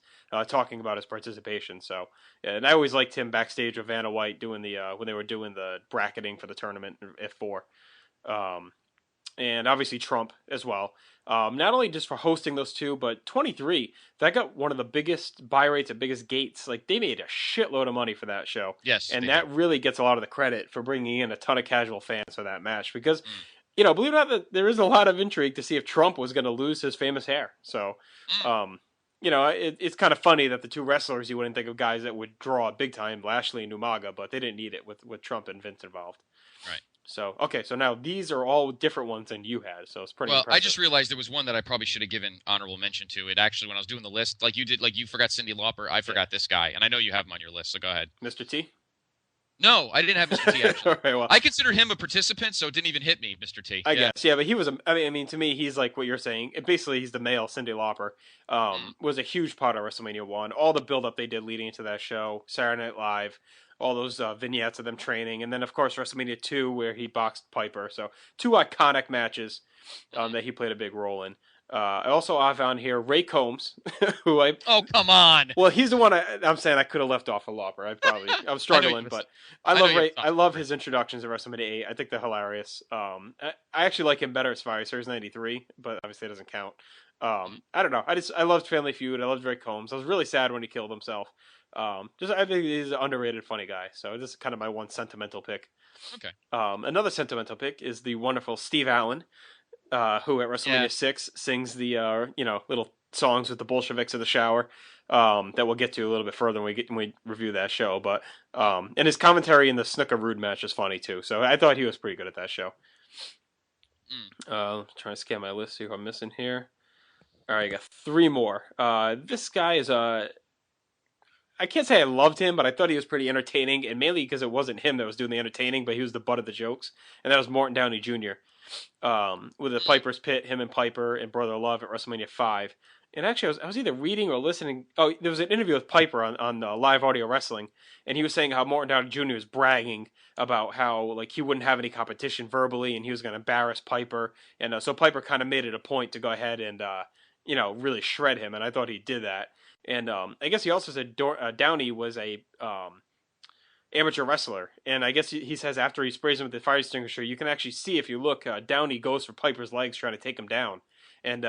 talking about his participation. So, and I always liked him backstage with Vanna White doing the when they were doing the bracketing for the tournament at 4. And obviously Trump as well. Not only just for hosting those two, but 23, that got one of the biggest buy rates and biggest gates. Like, they made a shitload of money for that show. Yes. And that really gets a lot of the credit for bringing in a ton of casual fans for that match. Because, believe it or not, there is a lot of intrigue to see if Trump was going to lose his famous hair. So, it's kind of funny that the two wrestlers, you wouldn't think of guys that would draw big time, Lashley and Umaga, but they didn't need it with Trump and Vince involved. Right. So, okay, so now these are all different ones than you had, so it's pretty impressive. I just realized there was one that I probably should have given honorable mention to. It actually, when I was doing the list, like you did, like you forgot Cyndi Lauper, I forgot this guy, and I know you have him on your list, so go ahead. Mr. T? No, I didn't have Mr. T, actually. Right, well, I consider him a participant, so it didn't even hit me, Mr. T. I guess, yeah, but he was, I mean, to me, he's like what you're saying. Basically, he's the male Cyndi Lauper. Was a huge part of WrestleMania 1. All the build-up they did leading into that show, Saturday Night Live, all those vignettes of them training, and then of course WrestleMania 2 where he boxed Piper. So 2 iconic matches that he played a big role in. I also have on here Ray Combs, who I oh come on. Well, he's the one I'm saying I could have left off for Lauper. I was struggling, but I love Ray. I love his introductions at WrestleMania 8. I think they're hilarious. I actually like him better as Survivor Series '93, but obviously it doesn't count. I don't know. I loved Family Feud. I loved Ray Combs. I was really sad when he killed himself. I think he's an underrated, funny guy. So this is kind of my one sentimental pick. Okay. Another sentimental pick is the wonderful Steve Allen, who at WrestleMania 6 sings the little songs with the Bolsheviks in the shower. That we'll get to a little bit further when we review that show. But and his commentary in the Snooker Rude match is funny too. So I thought he was pretty good at that show. Trying to scan my list, see who I'm missing here. All right, I got three more. This guy is I can't say I loved him, but I thought he was pretty entertaining, and mainly because it wasn't him that was doing the entertaining, but he was the butt of the jokes, and that was Morton Downey Jr. With the Piper's Pit, him and Piper and Brother Love at WrestleMania 5. And actually, I was either reading or listening. Oh, there was an interview with Piper on Live Audio Wrestling, and he was saying how Morton Downey Jr. was bragging about how like he wouldn't have any competition verbally, and he was going to embarrass Piper, and so Piper kind of made it a point to go ahead and really shred him, and I thought he did that. And I guess he also said Downey was a amateur wrestler, and I guess he says after he sprays him with the fire extinguisher, you can actually see if you look, Downey goes for Piper's legs trying to take him down, and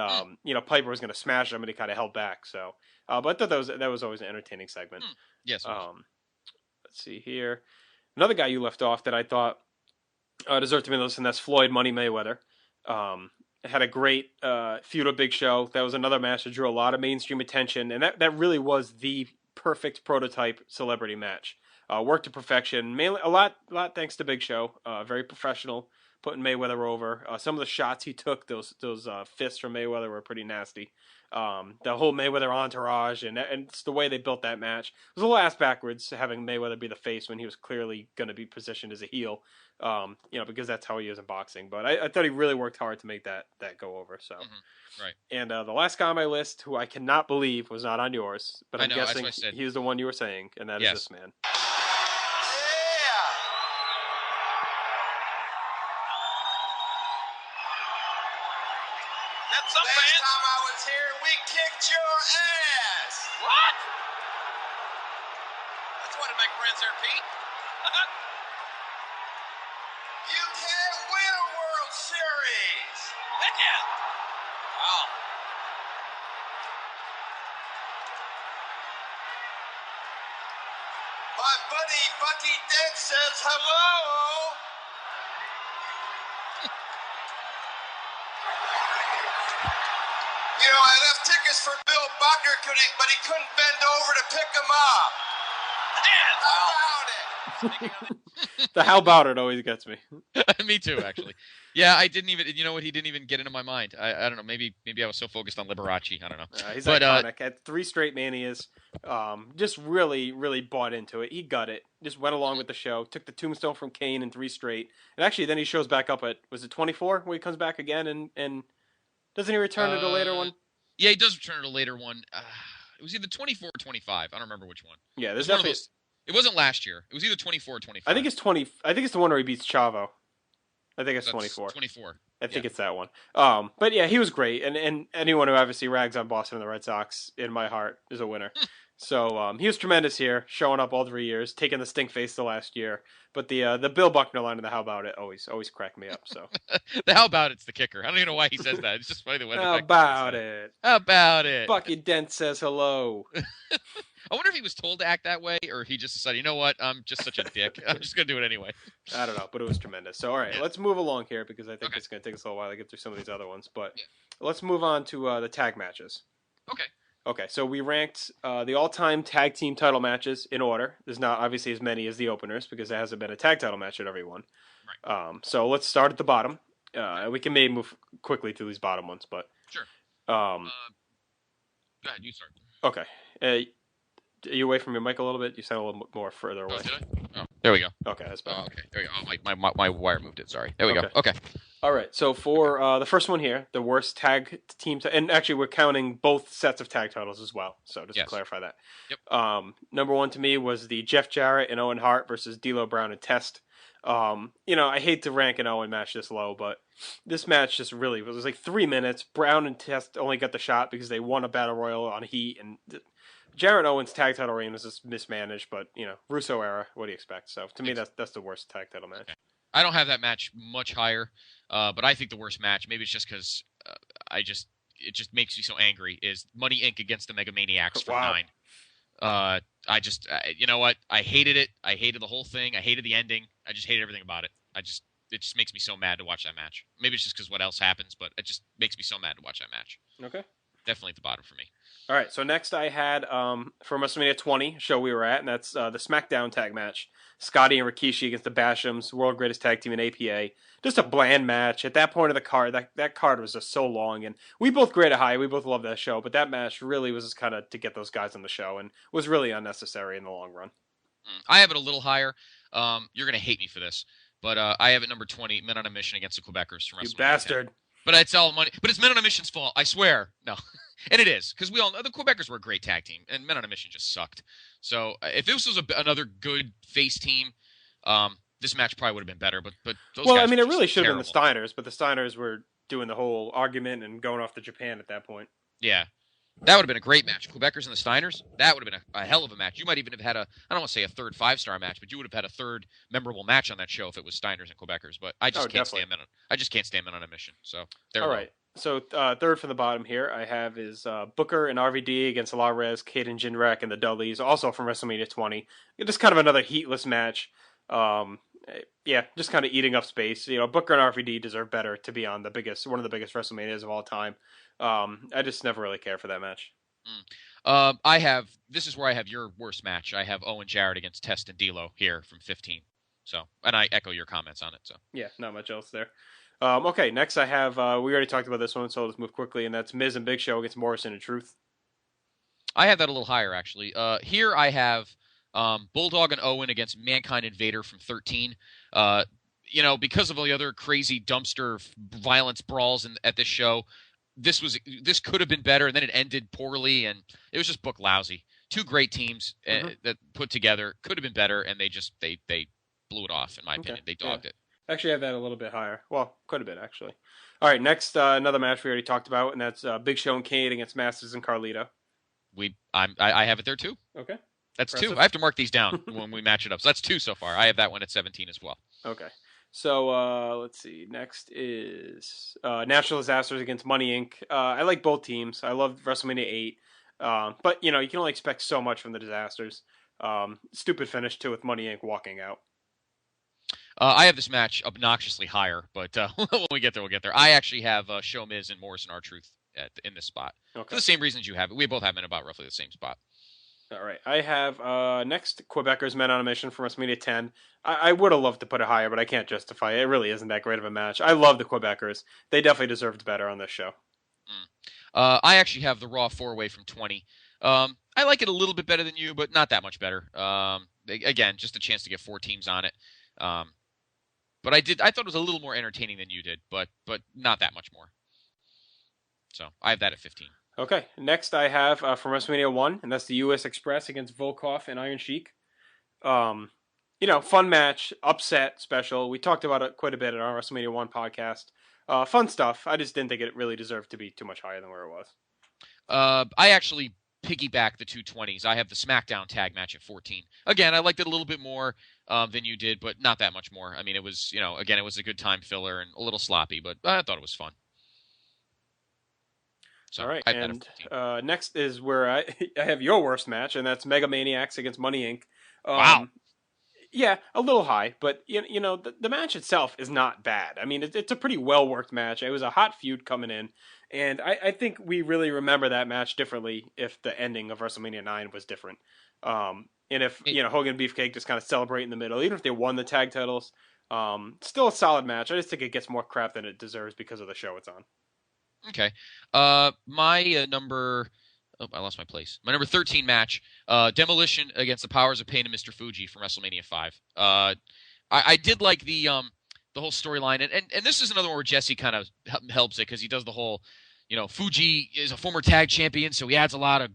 Piper was going to smash him, and he kind of held back. So, but I thought that was always an entertaining segment. Yes. Let's see here, another guy you left off that I thought deserved to be listened. That's Floyd Money Mayweather. Had a great feud with Big Show. That was another match that drew a lot of mainstream attention, and that really was the perfect prototype celebrity match. Worked to perfection, mainly a lot thanks to Big Show. Very professional, putting Mayweather over. Some of the shots he took, those fists from Mayweather were pretty nasty. The whole Mayweather entourage and it's the way they built that match. It was a little ass backwards having Mayweather be the face when he was clearly going to be positioned as a heel. Because that's how he is in boxing. But I thought he really worked hard to make that go over. So, Right. And the last guy on my list, who I cannot believe was not on yours, but I'm guessing he was the one you were saying, and that is this man. Last time I was here, we kicked your ass. What? That's one of my friends there, Pete. You can't win a World Series. Heck yeah. Wow. My buddy Bucky Dent says hello. I left tickets for Bill Buckner, but he couldn't bend over to pick them up. How about it? The how about it always gets me. Me too, actually. Yeah, I didn't even. You know what? He didn't even get into my mind. I don't know. Maybe I was so focused on Liberace. I don't know. He's iconic. Had 3 straight Manias. Just really, really bought into it. He got it. Just went along with the show. Took the tombstone from Kane in 3 straight. And actually, then he shows back up at, was it 24 where he comes back again and doesn't he return to the later one? Yeah, he does return to the later one. It was either 24 or 25. I don't remember which one. Yeah, there's definitely. It wasn't last year. It was either 24 or 25. I think it's 20. I think it's the one where he beats Chavo. I think it's 24. 24. I think it's that one. But yeah, he was great, and anyone who obviously rags on Boston and the Red Sox, in my heart, is a winner. So he was tremendous here, showing up all 3 years, taking the stink face the last year. But the Bill Buckner line and the how about it always cracked me up. So the how about it's the kicker. I don't even know why he says that. It's just funny the way. How about it? How about it? Bucky Dent says hello. I wonder if he was told to act that way, or he just decided, you know what, I'm just such a dick. I'm just gonna do it anyway. I don't know, but it was tremendous. So all right, let's move along here because I think it's gonna take us a little while to get through some of these other ones. But let's move on to the tag matches. Okay, so we ranked the all-time tag team title matches in order. There's not obviously as many as the openers because there hasn't been a tag title match at every one. Right. So let's start at the bottom. We can maybe move quickly through these bottom ones, but sure. Go ahead, you start. Okay. Are you away from your mic a little bit? You sound a little more further away. Oh, did I? Oh, there we go. Okay, that's better. Oh, okay, there we go. Oh, my wire moved it. Sorry. There we go. Okay. All right. So for the first one here, the worst tag team, and actually we're counting both sets of tag titles as well. So just to clarify that. Yep. Number 1 to me was the Jeff Jarrett and Owen Hart versus D'Lo Brown and Test. I hate to rank an Owen match this low, but this match just really was like 3 minutes. Brown and Test only got the shot because they won a battle royal on Heat, and Jarrett Owens' tag title reign was just mismanaged. But Russo era, what do you expect? So to me, that's the worst tag title match. Okay. I don't have that match much higher, but I think the worst match, maybe it's just because it just makes me so angry, is Money Inc. against the Mega Maniacs from 9. You know what? I hated it. I hated the whole thing. I hated the ending. I just hated everything about it. It just makes me so mad to watch that match. Maybe it's just because what else happens, but it just makes me so mad to watch that match. Okay. definitely at the bottom for me. All right, so next I had from WrestleMania 20 show we were at, and that's the SmackDown tag match. Scotty and Rikishi against the Bashams, World Greatest Tag Team in APA. Just a bland match. At that point of the card, that card was just so long, and we both grade it high. We both loved that show, but that match really was just kind of to get those guys on the show, and was really unnecessary in the long run. I have it a little higher. You're going to hate me for this, but I have it number 20, Men on a Mission against the Quebecers from WrestleMania. You bastard. 10. But it's all money. But it's Men on a Mission's fault. I swear. No. And it is, because we all know the Quebecers were a great tag team, and Men on a Mission just sucked. So if this was another good face team, this match probably would have been better. But those well, guys I mean, were it really just should have terrible. been the Steiners, but the Steiners were doing the whole argument and going off to Japan at that point. Yeah. That would have been a great match. Quebecers and the Steiners, that would have been a hell of a match. You might even have had I don't want to say a third 5-star match, but you would have had a third memorable match on that show if it was Steiners and Quebecers. But I just can't stand Men on a Mission. So there. All right. So third from the bottom here I have is Booker and RVD against Lares, Kate and Jindrak and the Dudleys, also from WrestleMania 20. Just kind of another heatless match. Yeah, just kind of eating up space. Booker and RVD deserve better to be on one of the biggest WrestleManias of all time. I just never really cared for that match. This is where I have your worst match. I have Owen Jarrett against Test and D'Lo here from 15. So, and I echo your comments on it. So yeah, not much else there. Okay, next I have we already talked about this one, so let's move quickly, and that's Miz and Big Show against Morrison and Truth. I have that a little higher actually. Here I have Bulldog and Owen against Mankind and Vader from 13. Because of all the other crazy dumpster violence brawls at this show, this could have been better, and then it ended poorly, and it was just booked lousy. Two great teams that put together could have been better, and they blew it off in my opinion. They dogged it. Actually, I have that a little bit higher. Well, could have been actually. All right, next another match we already talked about, and that's Big Show and Kane against Masters and Carlito. I have it there too. Okay. That's impressive. 2. I have to mark these down when we match it up. So that's 2 so far. I have that one at 17 as well. Okay. So let's see. Next is National Disasters against Money Inc. I like both teams. I love WrestleMania 8. But, you can only expect so much from the Disasters. Stupid finish, too, with Money Inc. walking out. I have this match obnoxiously higher, but when we get there, we'll get there. I actually have Show Miz and Morrison R-Truth in this spot. Okay. For the same reasons you have it. We both have them in about roughly the same spot. All right. I have next Quebecers Men on a Mission from WrestleMania 10. I would have loved to put it higher, but I can't justify it. It really isn't that great of a match. I love the Quebecers. They definitely deserved better on this show. I actually have the Raw 4-Way from 20. I like it a little bit better than you, but not that much better. Again, just a chance to get 4 teams on it. But I thought it was a little more entertaining than you did, but not that much more. So I have that at 15. Okay, next I have from WrestleMania 1, and that's the U.S. Express against Volkov and Iron Sheik. Fun match, upset special. We talked about it quite a bit in our WrestleMania 1 podcast. Fun stuff. I just didn't think it really deserved to be too much higher than where it was. I actually piggyback the 220s. I have the SmackDown tag match at 14. Again, I liked it a little bit more than you did, but not that much more. I mean, it was, again, it was a good time filler and a little sloppy, but I thought it was fun. So, all right, and next is where I have your worst match, and that's Mega Maniacs against Money Inc. Wow. Yeah, a little high, but the match itself is not bad. I mean, it's a pretty well worked match. It was a hot feud coming in, and I think we really remember that match differently if the ending of WrestleMania 9 was different. And if Hogan and Beefcake just kind of celebrate in the middle, even if they won the tag titles, still a solid match. I just think it gets more crap than it deserves because of the show it's on. Okay. My number... Oh, I lost my place. My number 13 match, Demolition against the Powers of Pain and Mr. Fuji from WrestleMania 5. I did like the whole storyline, and this is another one where Jesse kind of helps it because he does the whole, Fuji is a former tag champion, so he adds a lot of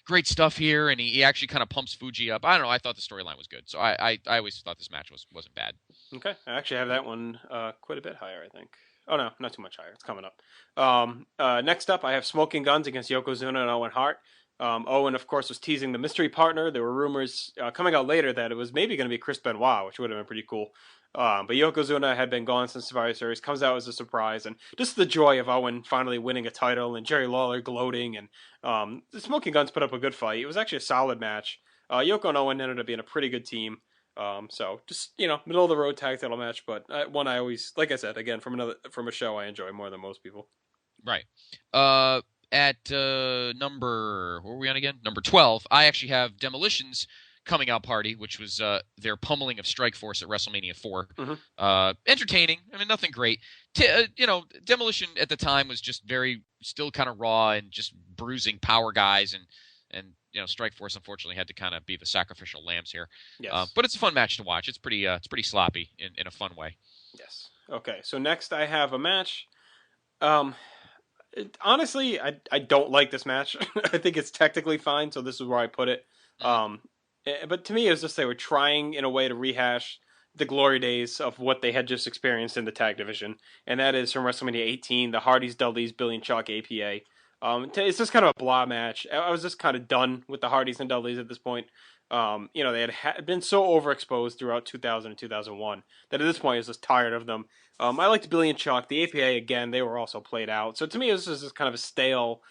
great stuff here, and he actually kind of pumps Fuji up. I don't know. I thought the storyline was good, so I always thought this match wasn't bad. Okay, I actually have that one quite a bit higher, I think. Oh, no, not too much higher. It's coming up. Next up, I have Smoking Guns against Yokozuna and Owen Hart. Owen, of course, was teasing the mystery partner. There were rumors coming out later that it was maybe going to be Chris Benoit, which would have been pretty cool. But Yokozuna had been gone since Survivor Series, comes out as a surprise, and just the joy of Owen finally winning a title and Jerry Lawler gloating, and the Smoking Guns put up a good fight. It was actually a solid match. Yoko and Owen ended up being a pretty good team. So just, middle of the road tag title match, but one I always, like I said, again, from a show I enjoy more than most people. Right. at number, what were we on again? Number 12, I actually have Demolition's coming out party, which was their pummeling of Strikeforce at WrestleMania 4. Entertaining. I mean, nothing great. Demolition at the time was just still kind of raw and just bruising power guys, and Strikeforce unfortunately had to kind of be the sacrificial lambs here. Yes. But it's a fun match to watch. It's pretty sloppy in a fun way. Yes. Okay, so next I have a match. Honestly, I don't like this match. I think it's technically fine, so this is where I put it. But to me, it was just they were trying in a way to rehash the glory days of what they had just experienced in the tag division, and that is from WrestleMania 18, the Hardys, Dudleys, Billy and Chuck, APA. It's just kind of a blah match. I was just kind of done with the Hardys and Dudleys at this point. They had been so overexposed throughout 2000 and 2001 that at this point I was just tired of them. I liked Billy and Chuck. The APA, again, they were also played out. So to me, this was just kind of a stale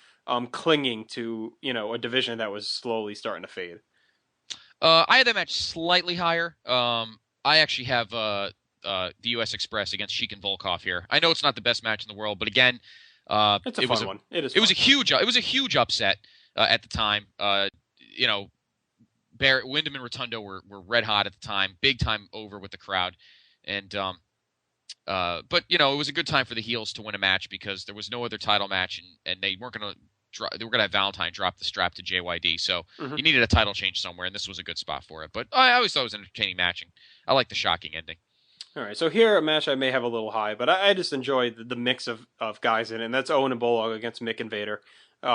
clinging to, a division that was slowly starting to fade. I had that match slightly higher. I actually have the U.S. Express against Sheik and Volkov here. I know it's not the best match in the world, but again, it's a fun one. It is. It was a huge upset at the time. Barrett, Wyndham, and Rotundo were red hot at the time, big time over with the crowd, and but it was a good time for the heels to win a match because there was no other title match, and they weren't going to. They were going to have Valentine drop the strap to JYD, so you needed a title change somewhere, and this was a good spot for it. But I always thought it was an entertaining match, and I like the shocking ending. All right, so here a match I may have a little high, but I just enjoy the mix of guys in it, and that's Owen and Bulldog against Mick and Vader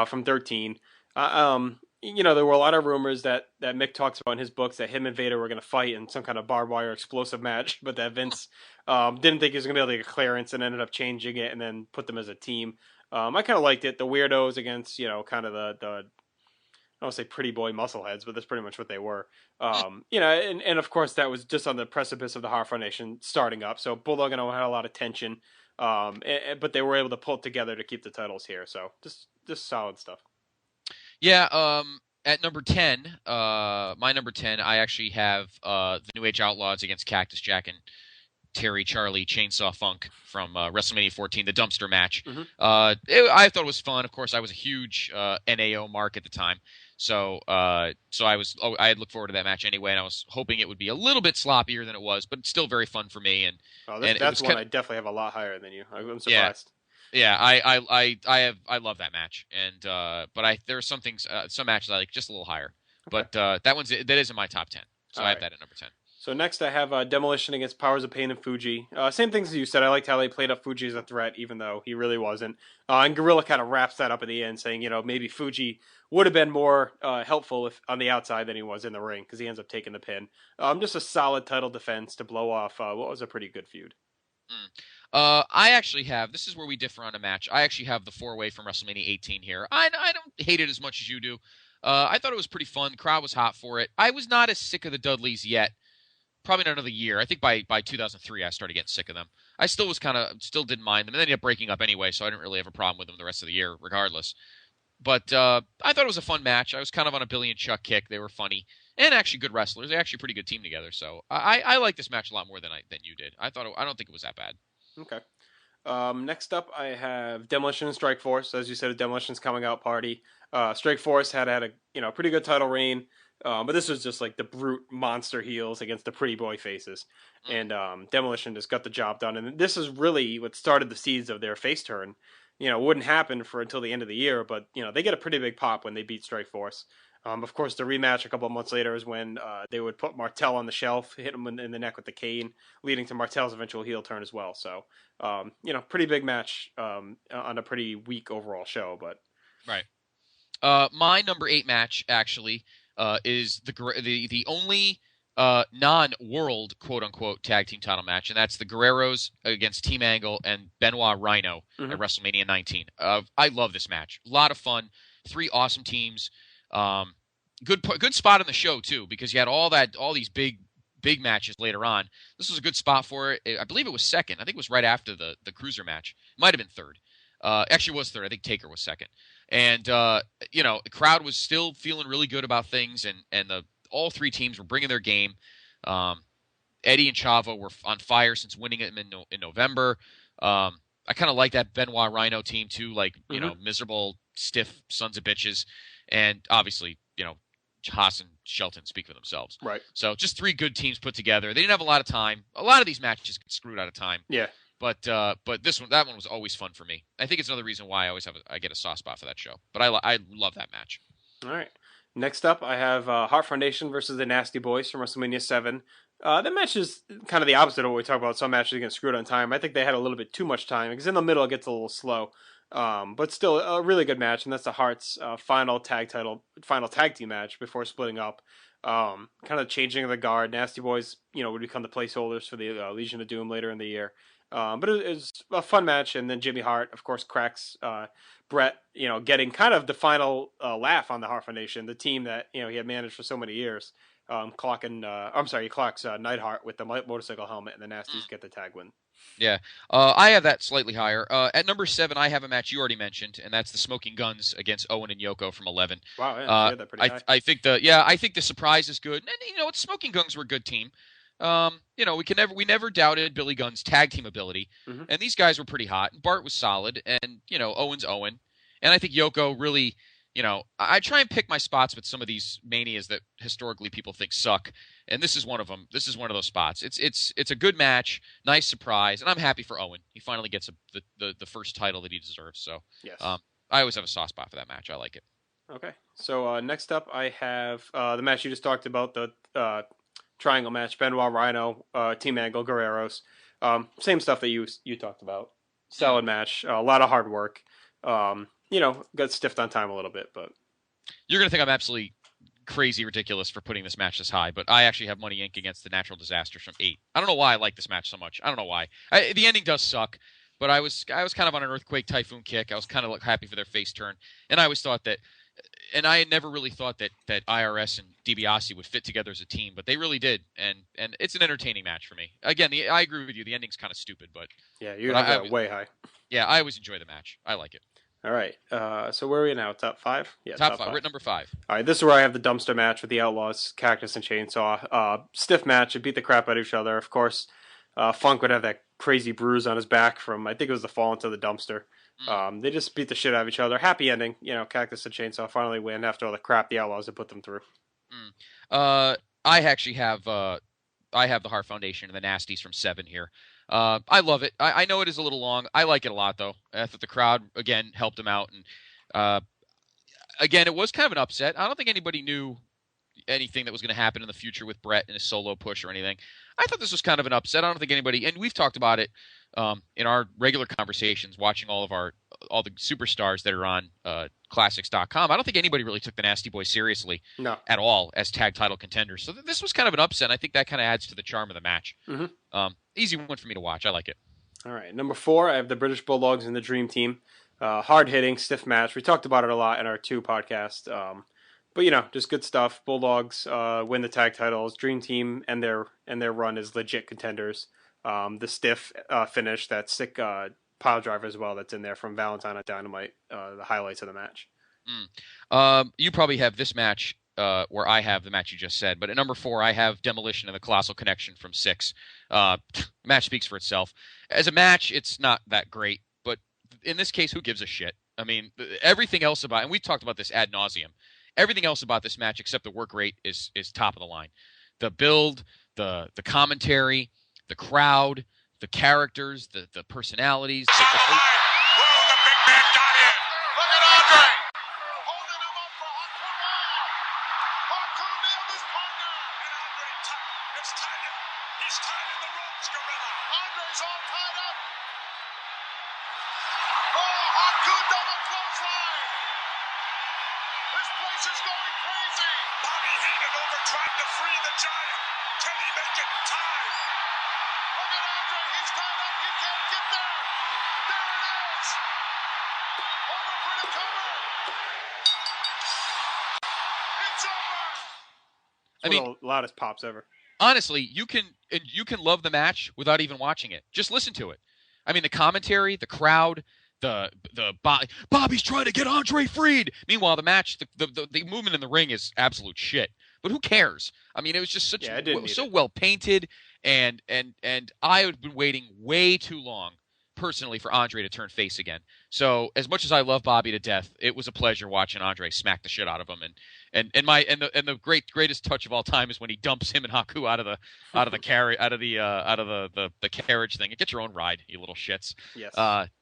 from 13. There were a lot of rumors that Mick talks about in his books that him and Vader were going to fight in some kind of barbed wire explosive match, but that Vince didn't think he was going to be able to get clearance and ended up changing it and then put them as a team. I kind of liked it. The weirdos against, kind of the I don't want to say pretty boy muscleheads, but that's pretty much what they were. And of course that was just on the precipice of the Hart Foundation starting up. So Bulldog and Owen had a lot of tension, but they were able to pull it together to keep the titles here. So just solid stuff. Yeah. At number 10, my number 10, I actually have the New Age Outlaws against Cactus Jack and Terry Charlie Chainsaw Funk from WrestleMania 14, the dumpster match. I thought it was fun. Of course, I was a huge NAO mark at the time, so I had looked forward to that match anyway, and I was hoping it would be a little bit sloppier than it was, but still very fun for me. And that's one I definitely have a lot higher than you. I'm surprised. Yeah, I love that match, and but there are some matches I like just a little higher, but that is in my top 10, so I have that at number 10. So next I have Demolition against Powers of Pain and Fuji. Same things as you said. I liked how they played up Fuji as a threat, even though he really wasn't. And Gorilla kind of wraps that up at the end, saying, maybe Fuji would have been more helpful if on the outside than he was in the ring, because he ends up taking the pin. Just a solid title defense to blow off what was a pretty good feud. I actually have, this is where we differ on a match. I actually have the 4-way from WrestleMania 18 here. I don't hate it as much as you do. I thought it was pretty fun. The crowd was hot for it. I was not as sick of the Dudleys yet. Probably not another year. I think by 2003 I started getting sick of them. I still didn't mind them, and then ended up breaking up anyway, so I didn't really have a problem with them the rest of the year, regardless. But I thought it was a fun match. I was kind of on a Billy and Chuck kick. They were funny and actually good wrestlers. They're actually a pretty good team together. So I like this match a lot more than you did. I don't think it was that bad. Okay. Next up, I have Demolition and Strikeforce. As you said, a Demolition's coming out party. Strikeforce had a pretty good title reign. But this was just like the brute monster heels against the pretty boy faces. And Demolition just got the job done. And this is really what started the seeds of their face turn. It wouldn't happen until the end of the year, but, they get a pretty big pop when they beat Strikeforce. Of course, the rematch a couple of months later is when they would put Martel on the shelf, hit him in the neck with the cane, leading to Martel's eventual heel turn as well. So, pretty big match on a pretty weak overall show. But right. My number 8 match, actually, is the only non-world quote-unquote tag team title match, and that's the Guerreros against Team Angle and Benoit Rhino at WrestleMania 19. I love this match. A lot of fun. 3 awesome teams. Good spot on the show too, because you had all these big matches later on. This was a good spot for it. I believe it was second. I think it was right after the Cruiser match. It might have been third. Actually, it was third. I think Taker was second. And the crowd was still feeling really good about things, and all 3 teams were bringing their game. Eddie and Chavo were on fire since winning it in November. I kind of like that Benoit Rhino team too, miserable stiff sons of bitches. And obviously, Haas and Shelton speak for themselves. Right. So just 3 good teams put together. They didn't have a lot of time. A lot of these matches get screwed out of time. Yeah. But that one was always fun for me. I think it's another reason why I get a soft spot for that show. But I love that match. All right. Next up, I have Heart Foundation versus the Nasty Boys from WrestleMania 7. That match is kind of the opposite of what we talk about. Some matches get screwed on time. I think they had a little bit too much time because in the middle it gets a little slow. But still a really good match, and that's the Heart's final tag team match before splitting up. Kind of changing the guard. Nasty Boys, would become the placeholders for the Legion of Doom later in the year. But it was a fun match, and then Jimmy Hart, of course, cracks Brett, getting kind of the final laugh on the Hart Foundation, the team that he had managed for so many years. He clocks Neidhart with the motorcycle helmet, and the Nasties get the tag win. Yeah, I have that slightly higher. At number 7, I have a match you already mentioned, and that's the Smoking Guns against Owen and Yoko from 11. Wow, yeah, you had that pretty high. I think the surprise is good, and Smoking Guns were a good team. We never doubted Billy Gunn's tag team ability, and these guys were pretty hot. Bart was solid, and Owen's Owen, and I think Yoko really. I try and pick my spots with some of these manias that historically people think suck, and this is one of them. This is one of those spots. It's a good match, nice surprise, and I'm happy for Owen. He finally gets the first title that he deserves. So yes, I always have a soft spot for that match. I like it. Okay, so next up I have the match you just talked about, the triangle match: Benoit, Rhino, Team Angle, Guerreros. Same stuff that you talked about. Solid match, a lot of hard work. Got stiffed on time a little bit, but you're gonna think I'm absolutely crazy ridiculous for putting this match this high, but I actually have Money Inc. against the Natural Disasters from 8. I don't know why I like this match so much. I don't know why. The ending does suck, but I was kind of on an Earthquake Typhoon kick. I was kind of happy for their face turn, and I always thought that, and I had never really thought that IRS and DiBiase would fit together as a team, but they really did, and it's an entertaining match for me. Again, I agree with you. The ending's kind of stupid, but yeah, you have that way high. Yeah, I always enjoy the match. I like it. All right. So where are we now? Top 5? Yeah, top 5. We're at number 5. All right. This is where I have the dumpster match with the Outlaws, Cactus and Chainsaw. Stiff match. It beat the crap out of each other. Of course, Funk would have that crazy bruise on his back from, I think it was the fall into the dumpster. They just beat the shit out of each other. Happy ending. Cactus and Chainsaw finally win after all the crap the Outlaws had put them through. I actually have the Heart Foundation and the Nasties from 7 here. I love it. I know it is a little long. I like it a lot, though. I thought the crowd, again, helped him out. And again, it was kind of an upset. I don't think anybody knew anything that was going to happen in the future with Brett and his solo push or anything. I thought this was kind of an upset. I don't think anybody, and we've talked about it in our regular conversations, watching all the superstars that are on classics.com. I don't think anybody really took the Nasty Boys seriously at all as tag title contenders. So this was kind of an upset. And I think that kind of adds to the charm of the match. Easy one for me to watch. I like it. All right. Number 4, I have the British Bulldogs and the Dream Team. Hard-hitting, stiff match. We talked about it a lot in our 2 podcast. But just good stuff. Bulldogs win the tag titles. Dream Team and their run is legit contenders. The stiff finish, that sick pile driver as well that's in there from Valentine at Dynamite, the highlights of the match. You probably have this match where I have the match you just said, but at number 4 I have Demolition and the Colossal Connection from 6. Match speaks for itself. As a match, it's not that great, but in this case, who gives a shit? I mean, everything else about, and we've talked about this ad nauseum, everything else about this match except the work rate is top of the line. The build, the commentary, the crowd, the characters, the personalities. The big man got in. Look at Andre. Holding him up for Haku. Haku nailed his partner. And Andre, it's tied up. He's tied in the ropes, Gorilla. Andre's all tied up. Oh, Haku double clothesline. This place is going crazy. Bobby Heenan over trying to free the giant. Can he make it in time? Look at Andre. He's tied up. He can't get there. There it is. Over for the cover. It's over. I mean, one of the loudest pops ever. Honestly, you can love the match without even watching it. Just listen to it. I mean, the commentary, the crowd, Bobby's trying to get Andre freed. Meanwhile, the match, the movement in the ring is absolute shit. But who cares? I mean, it was just so well painted, and I had been waiting way too long, personally for Andre to turn face again. So as much as I love Bobby to death, it was a pleasure watching Andre smack the shit out of him. And the greatest touch of all time is when he dumps him and Haku out of the carriage thing. Get your own ride, you little shits. Yes.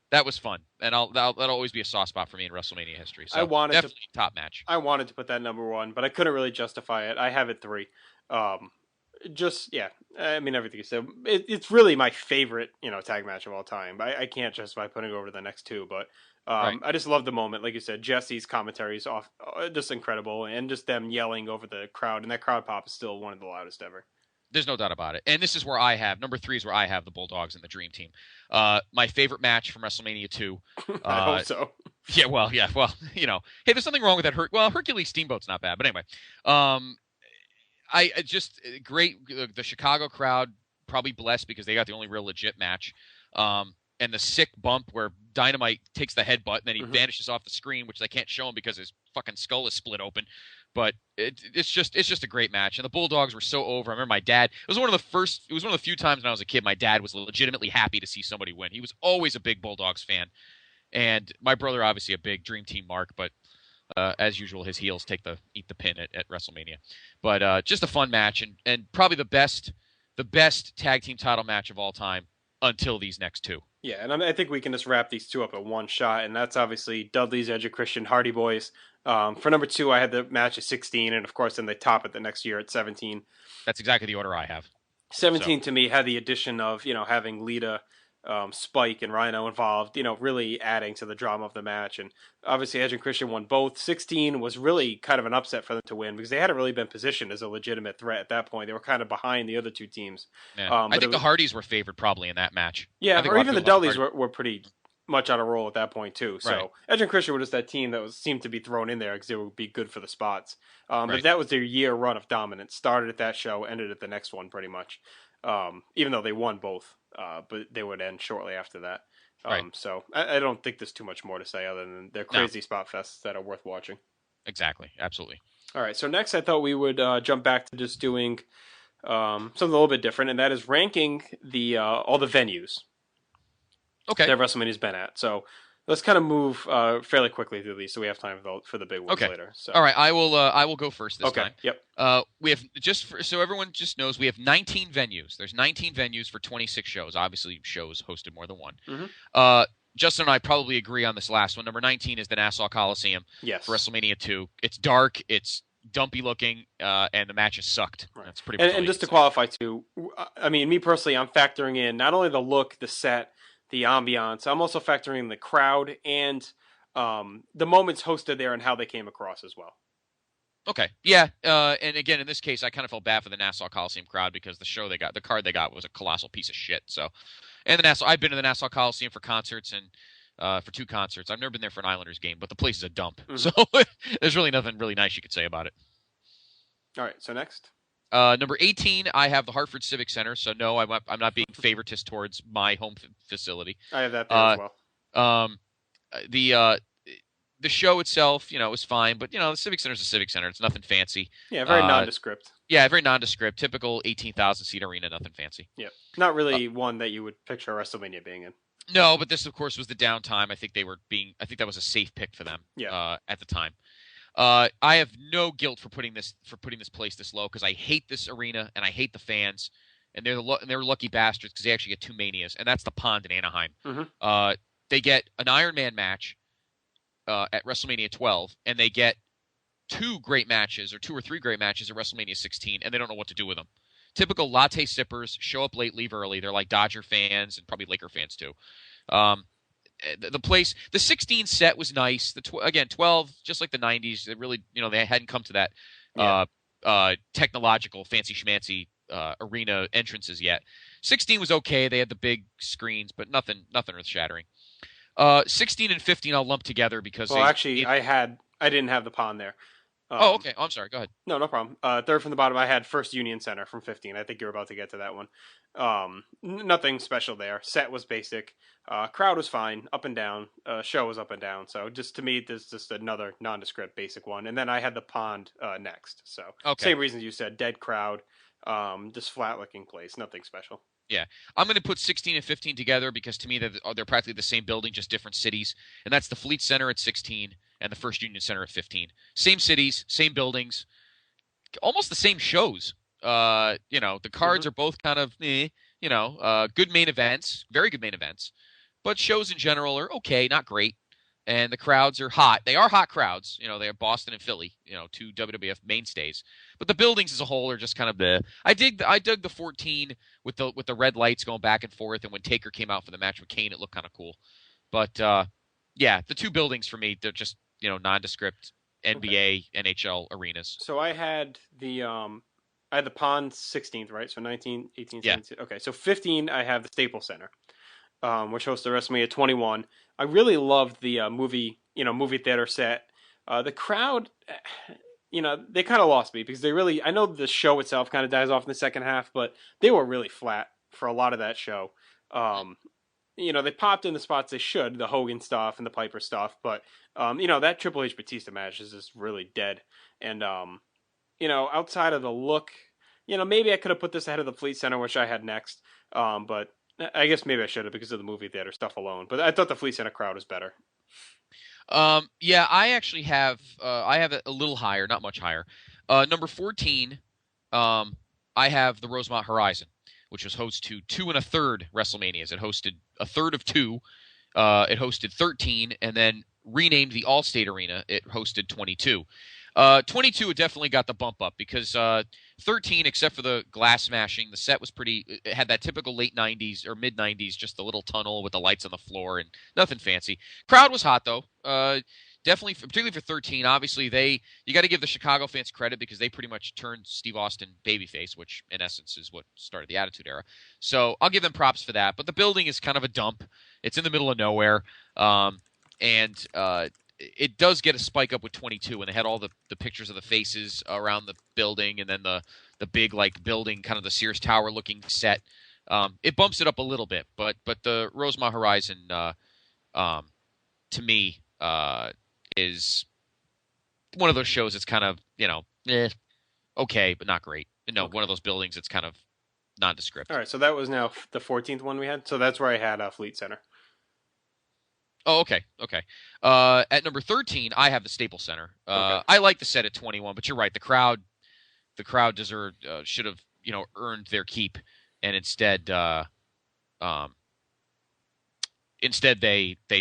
That was fun, and that'll always be a soft spot for me in WrestleMania history. So definitely top match. I wanted to put that number 1, but I couldn't really justify it. I have it 3. I mean, everything you said. It's really my favorite, tag match of all time. I can't justify putting it over the next 2, but Right. I just love the moment. Like you said, Jesse's commentary is just incredible, and just them yelling over the crowd, and that crowd pop is still one of the loudest ever. There's no doubt about it. And this is where I have number 3 is where I have the Bulldogs and the Dream Team. My favorite match from WrestleMania 2. I hope so. Well, hey, there's something wrong with that. Hercules Steamboat's not bad, but anyway, I just great. The Chicago crowd probably blessed because they got the only real legit match. And the sick bump where Dynamite takes the headbutt and then he vanishes off the screen, which they can't show him because his fucking skull is split open. But it's just a great match. And the Bulldogs were so over. I remember my dad. It was one of the few times when I was a kid my dad was legitimately happy to see somebody win. He was always a big Bulldogs fan. And my brother, obviously a big Dream Team mark, but as usual, his heels eat the pin at WrestleMania. But just a fun match and probably the best tag team title match of all time until these next 2. Yeah, and I think we can just wrap these 2 up at one shot, and that's obviously Dudley's Edge of Christian, Hardy Boys. For number 2, I had the match at 16, and of course, then they top it the next year at 17. That's exactly the order I have. 17 to me had the addition of having Lita, Spike, and Rhino involved. Really adding to the drama of the match, and obviously Edge and Christian won both. 16 was really kind of an upset for them to win because they hadn't really been positioned as a legitimate threat at that point. They were kind of behind the other 2 teams. Yeah. I think the Hardys were favored probably in that match. Yeah, or even the Dudleys were pretty much on a roll at that point too. So Right. Edge and Christian were just that team that seemed to be thrown in there because they would be good for the spots. Right. But that was their year run of dominance. Started at that show, ended at the next one pretty much. Even though they won both, but they would end shortly after that. Right. So I don't think there's too much more to say other than they're crazy spot fests that are worth watching. Exactly. Absolutely. All right. So next I thought we would jump back to just doing something a little bit different, and that is ranking the all the venues Okay. that WrestleMania's been at. So let's kind of move fairly quickly through these so we have time for the big ones later. So. All right. I will go first this time. Yep. We have so everyone just knows we have 19 venues. There's 19 venues for 26 shows. Obviously, shows hosted more than one. Mm-hmm. Justin and I probably agree on this last one. Number 19 is the Nassau Coliseum for WrestleMania 2. It's dark. It's dumpy looking, and the matches sucked. Right. That's pretty much and just to qualify too, I mean, me personally, I'm factoring in not only the look, the set, the ambiance. I'm also factoring in the crowd and the moments hosted there and how they came across as well. Okay. Yeah. And again, in this case, I kind of felt bad for the Nassau Coliseum crowd because the card they got was a colossal piece of shit. So, and I've been to the Nassau Coliseum for concerts and for 2 concerts. I've never been there for an Islanders game, but the place is a dump. Mm-hmm. So there's really nothing really nice you could say about it. All right. So next. Number 18, I have the Hartford Civic Center. So no, I'm not being favoritist towards my home facility. I have that there as well. The show itself, was fine, but the Civic Center is a Civic Center. It's nothing fancy. Yeah, very nondescript. Yeah, very nondescript. Typical 18,000 seat arena, nothing fancy. Yeah, not really one that you would picture WrestleMania being in. No, but this, of course, was the downtime. I think that was a safe pick for them. Yeah. At the time. I have no guilt for putting this place this low because I hate this arena and I hate the fans, and they're lucky bastards because they actually get 2 Manias, and that's the Pond in Anaheim. Mm-hmm. They get an Iron Man match at WrestleMania 12, and they get 2 great matches or 2 or 3 great matches at WrestleMania 16, and they don't know what to do with them. Typical latte sippers, show up late, leave early. They're like Dodger fans and probably Laker fans too. The place, the 16 set was nice. 12, just like the 90s, they really, they hadn't come to that technological fancy schmancy arena entrances yet. 16 was okay. They had the big screens, but nothing earth shattering. 16 and 15 I'll lump together because I didn't have the Pond there. Okay. I'm sorry. Go ahead. No problem. Third from the bottom, I had First Union Center from 15. I think you're about to get to that one. Nothing special there. Set was basic. Crowd was fine, up and down. Show was up and down. So just to me, there's just another nondescript basic one. And then I had the Pond next. So same reasons you said. Dead crowd, just flat looking place. Nothing special. Yeah, I'm going to put 16 and 15 together because to me they're practically the same building, just different cities. And that's the Fleet Center at 16 and the First Union Center at 15. Same cities, same buildings, almost the same shows. The cards are both kind of, good main events, very good main events. But shows in general are okay, not great. And the crowds are hot. They are hot crowds. They are Boston and Philly, two WWF mainstays. But the buildings as a whole are just kind of the. I dug the 14 with the red lights going back and forth, and when Taker came out for the match with Kane, it looked kind of cool. But the two buildings for me, they're just nondescript NBA, NHL arenas. So I had the Pond 16th, right? So 19, 18, 17. Okay, so 15 I have the Staples Center, which hosts the WrestleMania 21. I really loved the movie theater set. The crowd, they kind of lost me because I know the show itself kind of dies off in the second half, but they were really flat for a lot of that show. They popped in the spots they should, the Hogan stuff and the Piper stuff, but that Triple H Batista match is just really dead. And outside of the look, maybe I could have put this ahead of the Fleet Center, which I had next. But I guess maybe I should have because of the movie theater stuff alone. But I thought the Fleet Center crowd was better. I actually have it a little higher, not much higher. Number 14, I have the Rosemont Horizon, which was host to 2 1/3 WrestleManias. It hosted a third of 2. It hosted 13, and then renamed the Allstate Arena. It hosted 22. 22 definitely got the bump up because 13, except for the glass smashing, the set was it had that typical late 90s or mid 90s, just the little tunnel with the lights on the floor and nothing fancy. Crowd was hot though. Definitely, particularly for 13. Obviously, you got to give the Chicago fans credit because they pretty much turned Steve Austin babyface, which in essence is what started the Attitude Era. So I'll give them props for that. But the building is kind of a dump. It's in the middle of nowhere, and it does get a spike up with 22, and they had all the pictures of the faces around the building, and then the big building, kind of the Sears Tower looking set. It bumps it up a little bit, but the Rosemont Horizon, to me, is one of those shows that's kind of okay, but not great. One of those buildings that's kind of nondescript. All right, so that was now the 14th one we had. So that's where I had Fleet Center. Oh, okay. At number 13, I have the Staples Center. Okay. I like the set at 21, but you're right. The crowd should have earned their keep, and instead they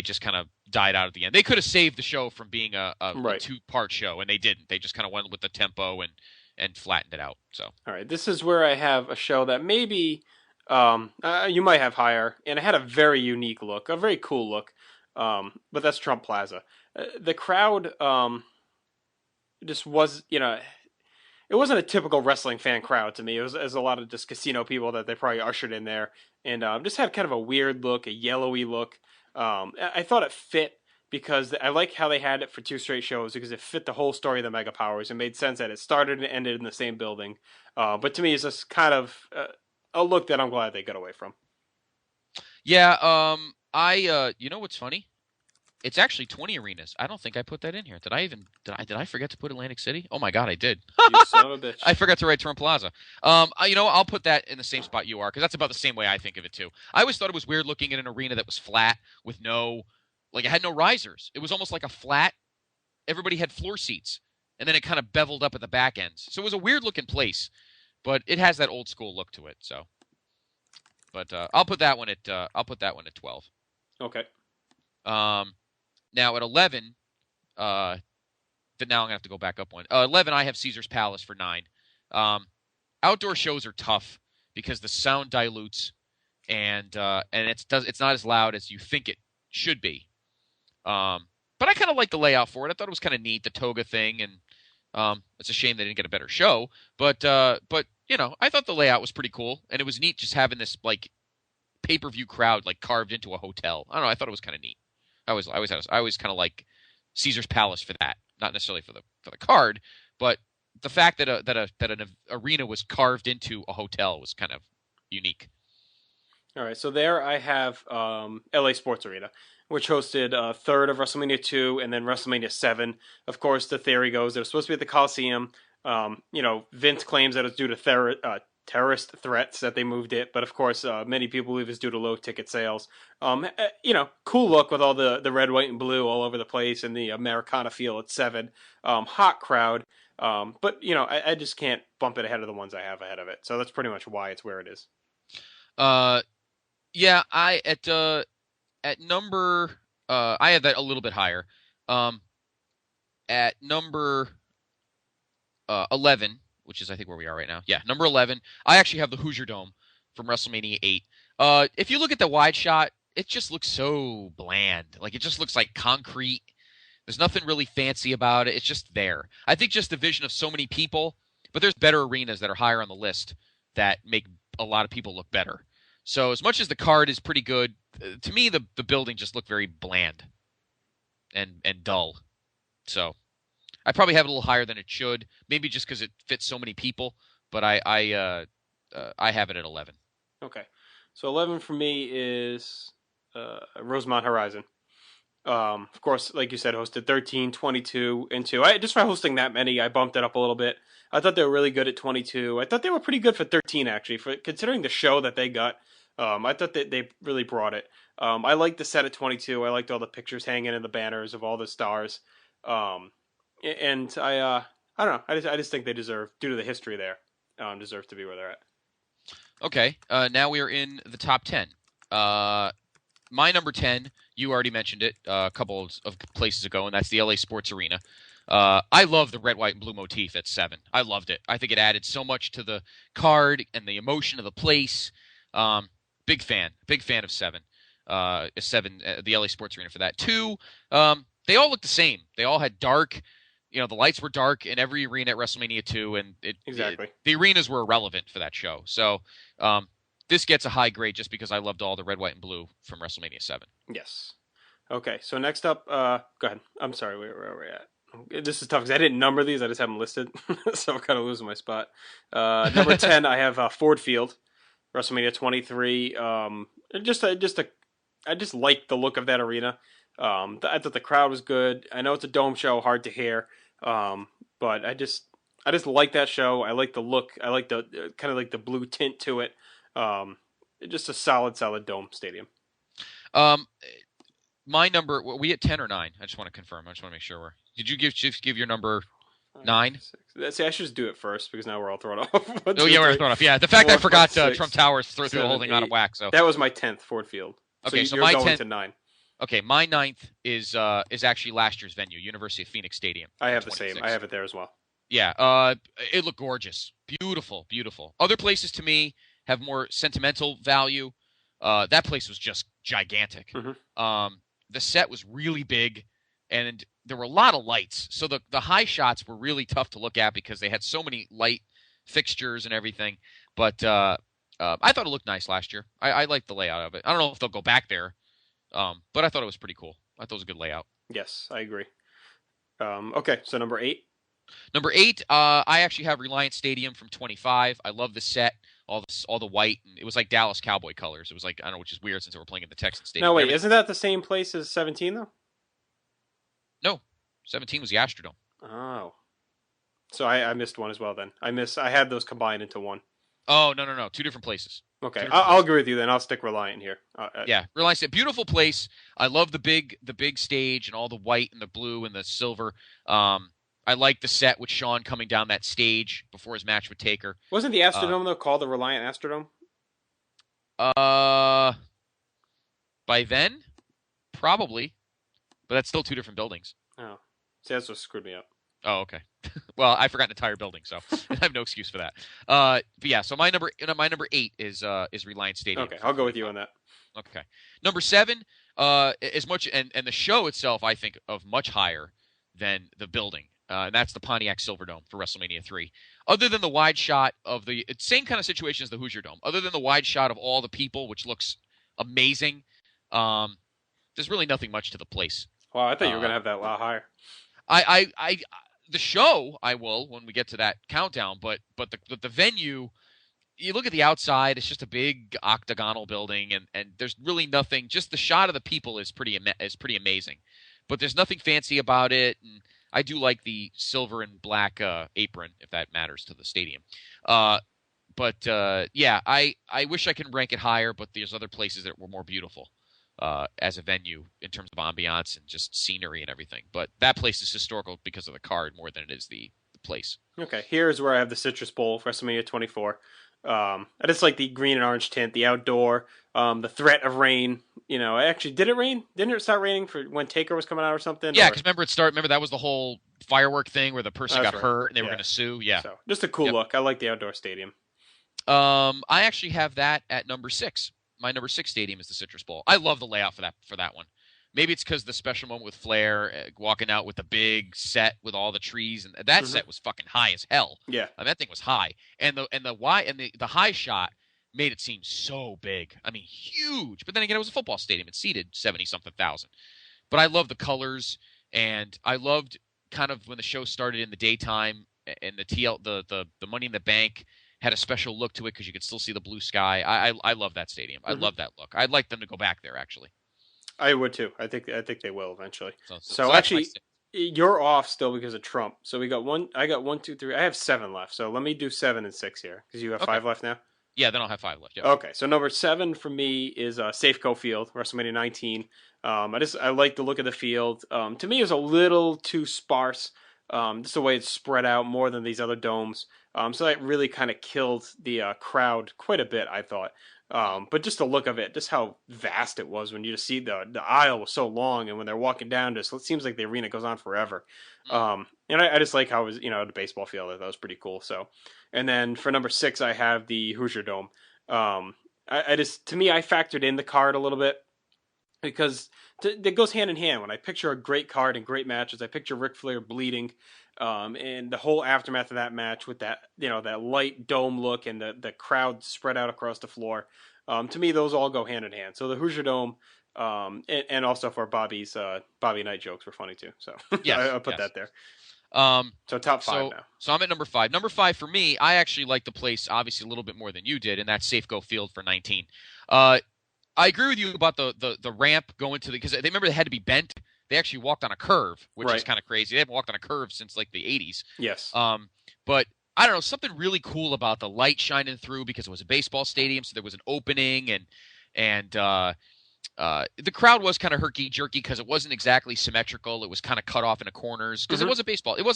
just kind of died out at the end. They could have saved the show from being a 2-part show, and they didn't. They just kind of went with the tempo and flattened it out. So all right, this is where I have a show that maybe you might have higher, and it had a very unique look, a very cool look. But that's Trump Plaza. The crowd just was, it wasn't a typical wrestling fan crowd to me. It was a lot of just casino people that they probably ushered in there, and just had kind of a weird look, a yellowy look. I thought it fit because I like how they had it for 2 straight shows because it fit the whole story of the Mega Powers. It made sense that it started and ended in the same building. But to me, it's just kind of a look that I'm glad they got away from. Yeah, you know what's funny? It's actually 20 arenas. I don't think I put that in here. Did I forget to put Atlantic City? Oh my God, I did. You son of a bitch. I forgot to write Trump Plaza. I'll put that in the same spot you are because that's about the same way I think of it too. I always thought it was weird looking at an arena that was flat with it had no risers. It was almost like a flat. Everybody had floor seats, and then it kind of beveled up at the back ends. So it was a weird looking place, but it has that old school look to it. So, but I'll put that one at 12. Okay. Now at 11, now I'm gonna have to go back up one. 11, I have Caesar's Palace for 9. Outdoor shows are tough because the sound dilutes, and it's not as loud as you think it should be. But I kind of like the layout for it. I thought it was kind of neat, the toga thing, and it's a shame they didn't get a better show. But I thought the layout was pretty cool, and it was neat just having this pay-per-view crowd carved into a hotel. I don't know. I thought it was kind of neat. I always kind of like Caesar's Palace for that, not necessarily for the card, but the fact that an arena was carved into a hotel was kind of unique. All right, so there I have LA Sports Arena, which hosted a third of WrestleMania 2 and then WrestleMania 7. Of course, the theory goes that it was supposed to be at the Coliseum. Vince claims that it's due to terrorist threats that they moved it, but of course, many people believe it's due to low ticket sales. Cool look with all the red, white, and blue all over the place and the Americana feel at 7. Hot crowd. But I just can't bump it ahead of the ones I have ahead of it. So that's pretty much why it's where it is. Yeah, at number I have that a little bit higher. At number 11, which is I think where we are right now. Yeah, number 11, I actually have the Hoosier Dome from WrestleMania 8. If you look at the wide shot, it just looks so bland. Like it just looks like concrete. There's nothing really fancy about it. It's just there. I think just the vision of so many people, but there's better arenas that are higher on the list that make a lot of people look better. So as much as the card is pretty good, to me the building just looked very bland and dull. So I probably have it a little higher than it should, maybe just because it fits so many people. But I have it at 11. Okay, so 11 for me is Rosemont Horizon. Of course, like you said, hosted 13, 22, and 2. Just for hosting that many, I bumped it up a little bit. I thought they were really good at 22. I thought they were pretty good for 13, actually, for considering the show that they got. I thought that they really brought it. I liked the set at 22. I liked all the pictures hanging in the banners of all the stars. And I don't know. I just think they deserve, due to the history there, deserve to be where they're at. Okay. Now we are in the top 10. My number 10, you already mentioned it a couple of places ago, and that's the LA Sports Arena. I love the red, white, and blue motif at 7. I loved it. I think it added so much to the card and the emotion of the place. Big fan of 7. 7, the LA Sports Arena for that. 2, they all look the same. They all had dark, the lights were dark in every arena at WrestleMania 2, and the arenas were irrelevant for that show. So, this gets a high grade just because I loved all the red, white, and blue from WrestleMania 7. Yes. Okay, so next up, go ahead. I'm sorry, where are we at? This is tough because I didn't number these. I just have them listed, so I'm kind of losing my spot. Number 10, I have Ford Field, WrestleMania 23. I just like the look of that arena. I thought the crowd was good. I know it's a dome show, hard to hear, but I just like that show. I like the look. I like the kind of like the blue tint to it. Just a solid dome stadium. My number, were we at 10 or 9? I just want to confirm. I just want to make sure did you give your number 9? See, I should just do it first because now we're all thrown off. Oh, yeah, we're thrown off. Yeah, the fact I forgot Trump Towers threw the whole thing out of whack. So that was my 10th, Ford Field. Okay, so you're my going 10th to 9. Okay, my 9th is actually last year's venue, University of Phoenix Stadium. I have the same. I have it there as well. Yeah, it looked gorgeous. Beautiful, beautiful. Other places to me have more sentimental value. That place was just gigantic. Mm-hmm. The set was really big, and there were a lot of lights. So the high shots were really tough to look at because they had so many light fixtures and everything. But I thought it looked nice last year. I liked the layout of it. I don't know if they'll go back there, but I thought it was pretty cool. I thought it was a good layout. Yes, I agree. Okay, so number 8. Number 8, I actually have Reliance Stadium from 25. I love the set, all the white. And it was like Dallas Cowboy colors. It was like, I don't know, which is weird since they were playing in the Texans Stadium. No, wait, isn't that the same place as 17 though? No, 17 was the Astrodome. Oh, so I missed one as well. Then I had those combined into one. Oh no, 2 different places. Okay, I'll agree with you then. I'll stick Reliant here. Yeah, Reliance, a beautiful place. I love the big stage and all the white and the blue and the silver. I like the set with Shawn coming down that stage before his match with Taker. Wasn't the Astrodome though called the Reliant Astrodome? By then, probably, but that's still 2 different buildings. Oh, see, that's what screwed me up. Oh, okay. Well, I forgot an entire building, so I have no excuse for that. But yeah, so my number 8 is Reliance Stadium. Okay, I'll go with you on that. Okay, number 7, as much and the show itself, I think of much higher than the building. And that's the Pontiac Silverdome for WrestleMania 3. Other than the wide shot of the same kind of situation as the Hoosier Dome, other than the wide shot of all the people, which looks amazing, there's really nothing much to the place. Wow, I thought you were going to have that a lot higher. The show I will when we get to that countdown, but the venue, you look at the outside, it's just a big octagonal building, and there's really nothing. Just the shot of the people is pretty amazing, but there's nothing fancy about it. And I do like the silver and black apron, if that matters to the stadium. yeah, I wish I could rank it higher, but there's other places that were more beautiful as a venue in terms of ambiance and just scenery and everything. But that place is historical because of the card more than it is the place. Okay, here's where I have the Citrus Bowl, WrestleMania 24. I just like the green and orange tint, the outdoor, the threat of rain. Actually, did it rain? Didn't it start raining for when Taker was coming out or something? Yeah, because remember that was the whole firework thing where the person got right. hurt and they were going to sue. Yeah, so just a cool look. I like the outdoor stadium. I actually have that at number 6. My number 6 stadium is the Citrus Bowl. I love the layout for that one. Maybe it's because the special moment with Flair walking out with the big set with all the trees, and that set was fucking high as hell. Yeah, that thing was high, and the high shot made it seem so big. I mean, huge. But then again, it was a football stadium. It seated 70-something thousand. But I love the colors, and I loved kind of when the show started in the daytime, and the Money in the Bank had a special look to it because you could still see the blue sky. I love that stadium. I love that look. I'd like them to go back there, actually. I would too. I think they will eventually. So actually, you're off still because of Trump. So we got one. I got 1, 2, 3. I have 7 left. So let me do 7 and 6 here because you have 5 left now. Yeah, then I'll have 5 left. Yep. Okay, so number 7 for me is Safeco Field, WrestleMania 19. I like the look of the field. To me, it's a little too sparse. Just the way it's spread out more than these other domes. So that really kind of killed the crowd quite a bit, I thought. But just the look of it, just how vast it was when you just see the aisle was so long, and when they're walking down, it seems like the arena goes on forever. And I just like how it was, the baseball field. That was pretty cool. So, and then for number 6, I have the Hoosier Dome. To me, I factored in the card a little bit because it goes hand in hand. When I picture a great card and great matches, I picture Ric Flair bleeding. And the whole aftermath of that match with that, that light dome look and the crowd spread out across the floor. To me, those all go hand in hand. So the Hoosier Dome, and also for Bobby Knight jokes were funny too. So I'll put that there. So top 5 now. So I'm at number 5. Number 5 for me, I actually like the place obviously a little bit more than you did, and that's Safeco Field for 19. I agree with you about the ramp going to because they had to be bent. They actually walked on a curve, which is kind of crazy. They haven't walked on a curve since like the 80s. Yes. But I don't know, something really cool about the light shining through because it was a baseball stadium, so there was an opening and the crowd was kind of herky-jerky because it wasn't exactly symmetrical. It was kind of cut off into corners because it was a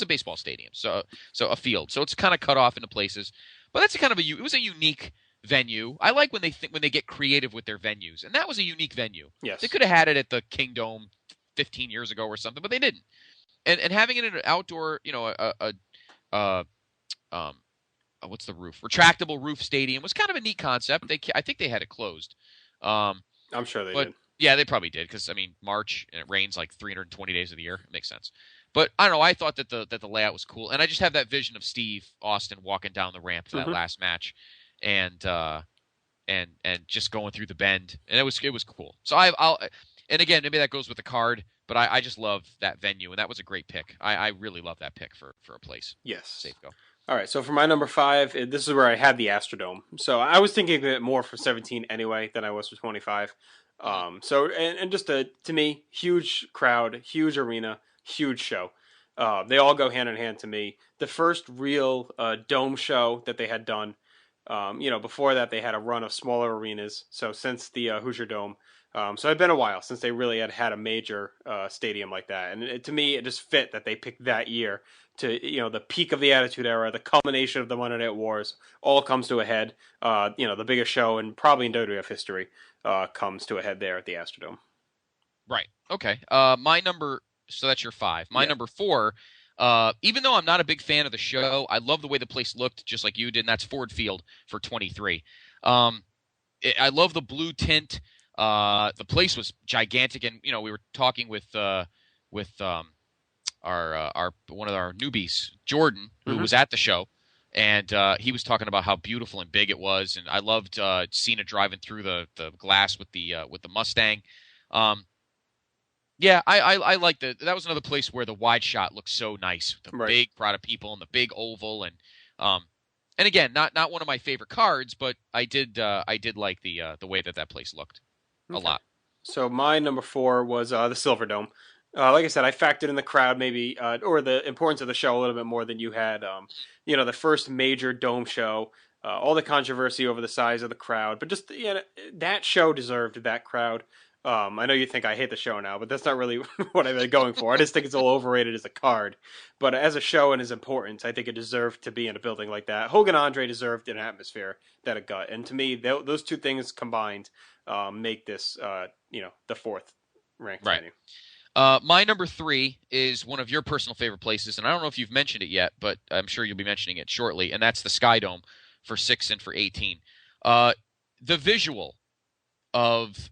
baseball stadium, so a field. So it's kind of cut off into places. But that's it was a unique venue. I like when they get creative with their venues, and that was a unique venue. Yes. They could have had it at the Kingdome 15 years ago or something, but they didn't. And having it in an outdoor, what's the roof? Retractable roof stadium was kind of a neat concept. I think they had it closed. I'm sure they did. Yeah, they probably did because March and it rains like 320 days of the year. It makes sense. But I don't know. I thought that the layout was cool, and I just have that vision of Steve Austin walking down the ramp for that last match, and just going through the bend, and it was cool. So and again, maybe that goes with the card, but I just love that venue, and that was a great pick. I really love that pick for a place. Yes. Safeco. All right, so for my number 5, this is where I had the Astrodome. So I was thinking of it more for 17 anyway than I was for 25. So just to me, huge crowd, huge arena, huge show. They all go hand in hand to me. The first real dome show that they had done, before that they had a run of smaller arenas. So since the Hoosier Dome. So it'd been a while since they really had a major stadium like that. And to me, it just fit that they picked that year to, the peak of the Attitude Era, the culmination of the Monday Night Wars, all comes to a head. The biggest show and probably in WWF history comes to a head there at the Astrodome. Right. Okay. So that's your 5. My number 4, even though I'm not a big fan of the show, I love the way the place looked, just like you did, and that's Ford Field for 23. I love the blue tint. The place was gigantic, and we were talking with our one of our newbies, Jordan, who was at the show, and he was talking about how beautiful and big it was, and I loved Cena driving through the glass with the Mustang. Yeah, I liked that. That was another place where the wide shot looked so nice, with the big crowd of people and the big oval, and again, not one of my favorite cards, but I did like the way that place looked. A lot. So my number 4 was the Silver Dome. Like I said, I factored in the crowd maybe, or the importance of the show a little bit more than you had. The first major dome show. all the controversy over the size of the crowd, but just that show deserved that crowd. I know you think I hate the show now, but that's not really what I've been going for. I just think it's a little overrated as a card, but as a show and as importance, I think it deserved to be in a building like that. Hogan Andre deserved an atmosphere that it got, and to me, those two things combined make this, the fourth ranked venue. My number 3 is one of your personal favorite places, and I don't know if you've mentioned it yet, but I'm sure you'll be mentioning it shortly, and that's the Sky Dome for 6 and for 18. The visual of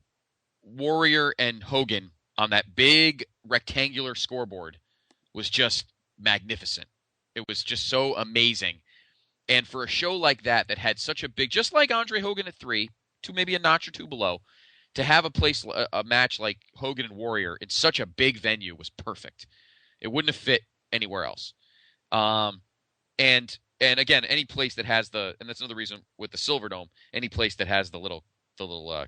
Warrior and Hogan on that big rectangular scoreboard was just magnificent. It was just so amazing. And for a show like that had such a big, just like Andre Hogan at 3, to maybe a notch or two below, to have a match like Hogan and Warrior in such a big venue was perfect. It wouldn't have fit anywhere else. And again, any place that has and that's another reason with the Silver Dome, any place that has the little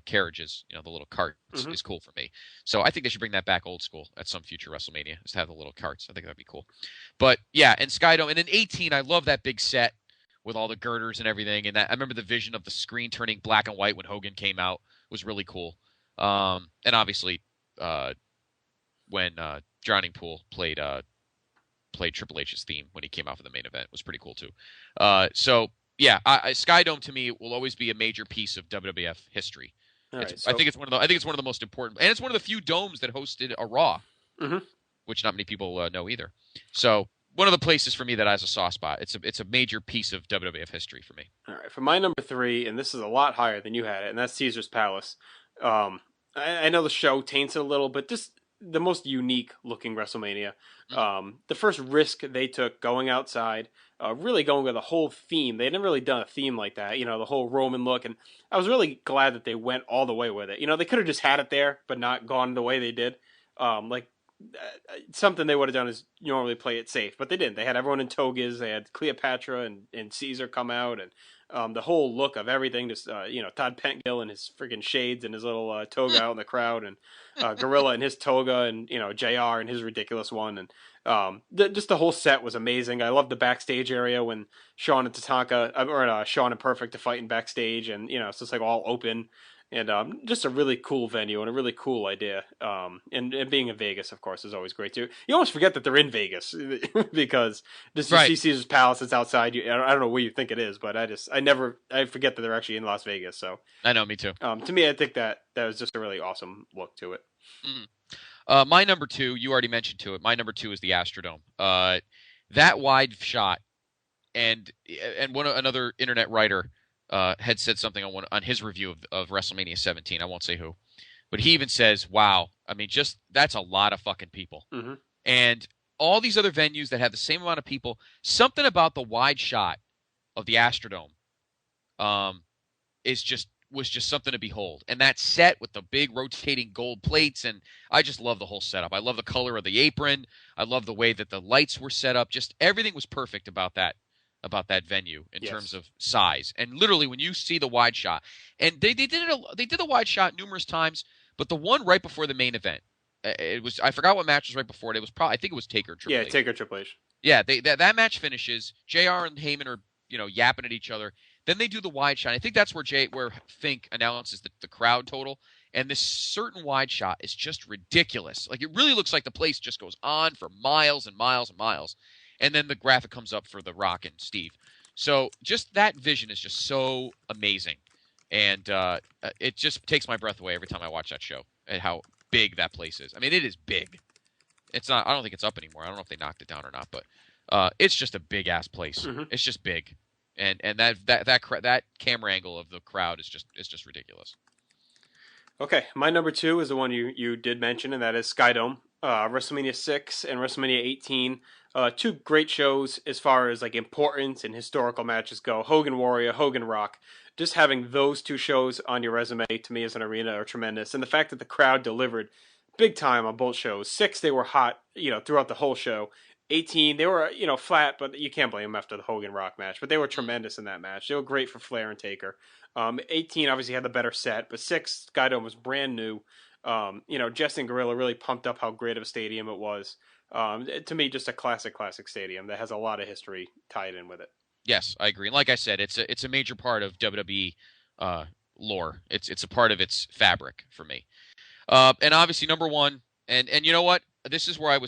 carriages, the little carts is cool for me. So I think they should bring that back old school at some future WrestleMania, just have the little carts. I think that'd be cool. But yeah, and Sky Dome, and in 18, I love that big set with all the girders and everything. And I remember the vision of the screen turning black and white when Hogan came out was really cool. And obviously, when Drowning Pool played Triple H's theme when he came out for the main event was pretty cool too. So yeah, Sky Dome to me will always be a major piece of WWF history. I think it's one of the most important, and it's one of the few domes that hosted a Raw, which not many people know either. So one of the places for me that has a soft spot. It's a major piece of WWF history for me. All right, for my number 3, and this is a lot higher than you had it, and that's Caesar's Palace. I know the show taints it a little, but just the most unique looking WrestleMania. The first risk they took going outside, really going with a whole theme. They hadn't really done a theme like that, the whole Roman look. And I was really glad that they went all the way with it. They could have just had it there, but not gone the way they did. Something they would have done is normally play it safe, but they didn't. They had everyone in togas. They had Cleopatra and Caesar come out, and the whole look of everything, just, Todd Pentgill and his freaking shades and his little toga out in the crowd, and Gorilla and his toga, and, JR and his ridiculous one. And just the whole set was amazing. I loved the backstage area when Shawn and Shawn and Perfect are fighting backstage, and, it's just like all open. And just a really cool venue and a really cool idea. And being in Vegas, of course, is always great too. You almost forget that they're in Vegas because just you see Caesar's Palace, it's outside. I don't know where you think it is, but I forget that they're actually in Las Vegas. So I know, me too. To me, I think that was just a really awesome look to it. My number 2, you already mentioned to it. My number 2 is the Astrodome. That wide shot, and another internet writer had said something on his review of WrestleMania 17. I won't say who, but he even says, "Wow, I mean, just that's a lot of fucking people." And all these other venues that have the same amount of people, something about the wide shot of the Astrodome, was just something to behold. And that set with the big rotating gold plates, and I just love the whole setup. I love the color of the apron. I love the way that the lights were set up. Just everything was perfect about that venue in terms of size. And literally when you see the wide shot, and they did the wide shot numerous times, but the one right before the main event, I forgot what match was right before it. It was I think it was Taker Triple H. Yeah, Taker Triple H. Yeah, that match finishes. JR and Heyman are, yapping at each other. Then they do the wide shot. I think that's where Fink announces the crowd total. And this certain wide shot is just ridiculous. Like, it really looks like the place just goes on for miles and miles and miles. And then the graphic comes up for The Rock and Steve. So just that vision is just so amazing. And it just takes my breath away every time I watch that show and how big that place is. I mean, it is big. It's not. I don't think it's up anymore. I don't know if they knocked it down or not, but it's just a big-ass place. It's just big. And that camera angle of the crowd is just ridiculous. Okay, my number 2 is the one you did mention, and that is Sky Dome. WrestleMania 6 and WrestleMania 18, two great shows as far as like importance and historical matches go. Hogan Warrior, Hogan Rock. Just having those two shows on your resume to me as an arena are tremendous, and the fact that the crowd delivered big time on both shows. 6, they were hot, throughout the whole show. 18, they were, flat, but you can't blame them after the Hogan Rock match. But they were tremendous in that match. They were great for Flair and Taker. 18 obviously had the better set, but 6, Sky Dome was brand new. Jesse and Gorilla really pumped up how great of a stadium it was. To me, just a classic stadium that has a lot of history tied in with it. Yes, I agree. And like I said, it's a major part of WWE lore. It's a part of its fabric for me. And obviously number one, and you know what? This is where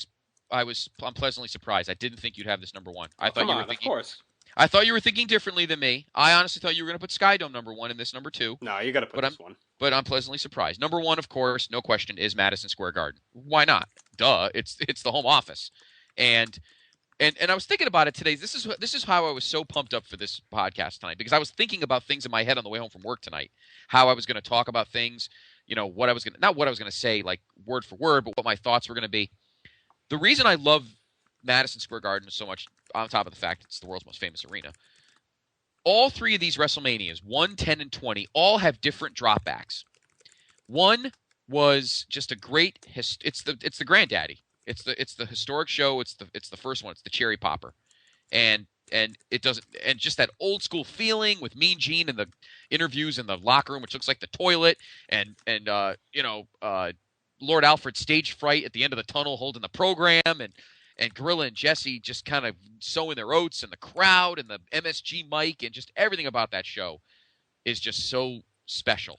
I'm pleasantly surprised. I didn't think you'd have this number one. I thought Come you were on, of thinking. course. I thought you were thinking differently than me. I honestly thought you were going to put Skydome number one and this number two. No, you got to put this one. But I'm pleasantly surprised. Number one, of course, no question, is Madison Square Garden. Why not? Duh. It's the home office. And I was thinking about it today. This is how I was so pumped up for this podcast tonight, because I was thinking about things in my head on the way home from work tonight. How I was going to talk about things, not what I was going to say like word for word, but what my thoughts were going to be. The reason I love Madison Square Garden so much, on top of the fact it's the world's most famous arena, all three of these WrestleManias, 1, 10, and 20, all have different dropbacks. One was just a great it's the granddaddy. It's the historic show. It's the first one. It's the cherry popper, and it doesn't, and just that old school feeling with Mean Gene and the interviews in the locker room, which looks like the toilet, and Lord Alfred's stage fright at the end of the tunnel holding the program, and Gorilla and Jesse just kind of sowing their oats, and the crowd and the MSG mic, and just everything about that show is just so special.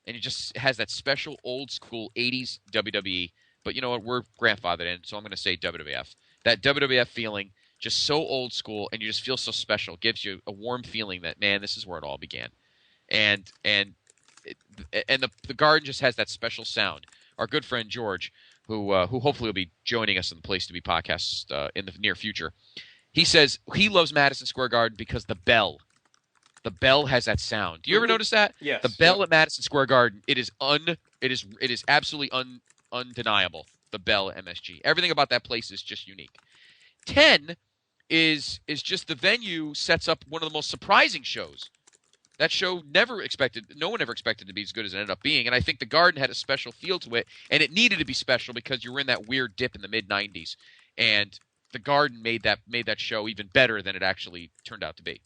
And it just has that special old school 80s WWE. But you know what? We're grandfathered in, so I'm going to say WWF. That WWF feeling, just so old school, and you just feel so special. It gives you a warm feeling that, man, this is where it all began. And the Garden just has that special sound. Our good friend George, who hopefully will be joining us in the Place to Be podcast in the near future, he says he loves Madison Square Garden because the bell has that sound. Do you ever notice that? Yes. The bell at Madison Square Garden, it is absolutely undeniable. The bell at MSG. Everything about that place is just unique. 10 is just the venue sets up one of the most surprising shows. That show no one ever expected to be as good as it ended up being, and I think the Garden had a special feel to it, and it needed to be special because you were in that weird dip in the mid-90s, and the Garden made that show even better than it actually turned out to be.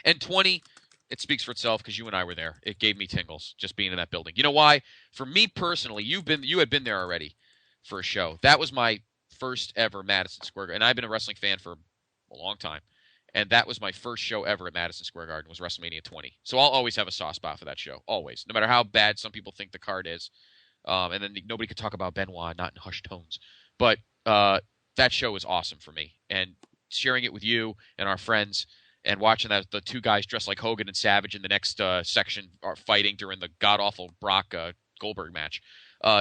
And 20, it speaks for itself because you and I were there. It gave me tingles just being in that building. You know why? For me personally, you had been there already for a show. That was my first ever Madison Square Garden, and I've been a wrestling fan for a long time. And that was my first show ever at Madison Square Garden, was WrestleMania 20. So I'll always have a soft spot for that show, always, no matter how bad some people think the card is. And then nobody could talk about Benoit, not in hushed tones. But that show was awesome for me. And sharing it with you and our friends, and watching the two guys dressed like Hogan and Savage in the next section are fighting during the god-awful Brock Goldberg match.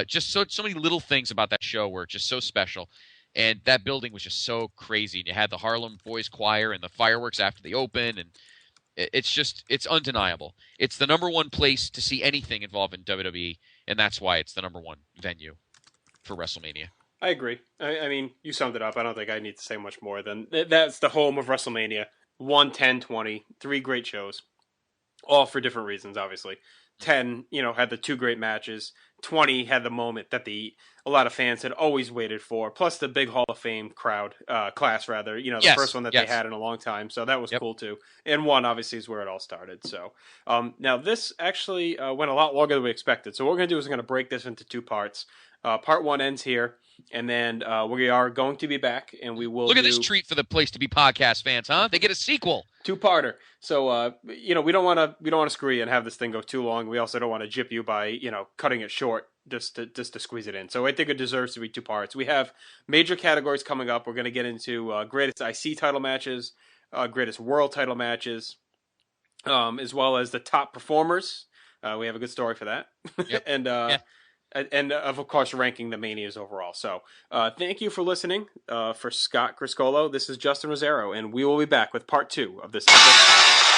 Just so many little things about that show were just so special. And that building was just so crazy. And you had the Harlem Boys Choir and the fireworks after the open. And it's undeniable. It's the number one place to see anything involved in WWE. And that's why it's the number one venue for WrestleMania. I agree. I mean, you summed it up. I don't think I need to say much more than that's the home of WrestleMania. 1, 10, 20, 3 great shows, all for different reasons, obviously. 10, had the 2 great matches. 20 had the moment that a lot of fans had always waited for, plus the big Hall of Fame class, the first one that they had in a long time. So that was cool too. And 1 obviously is where it all started. So now this actually went a lot longer than we expected. So what we're going to do is we're going to break this into 2 parts. Part 1 ends here, and then we are going to be back, and we will look at this treat for the Place to Be podcast fans, huh? They get a sequel, 2-parter. So we don't want to screw you and have this thing go too long. We also don't want to jip you by cutting it short just to squeeze it in. So I think it deserves to be 2 parts. We have major categories coming up. We're going to get into greatest IC title matches, greatest world title matches, as well as the top performers. We have a good story for that, yep. And of course, ranking the Manias overall. So thank you for listening. For Scott Criscolo, this is Justin Rosero, and we will be back with part 2 of this episode.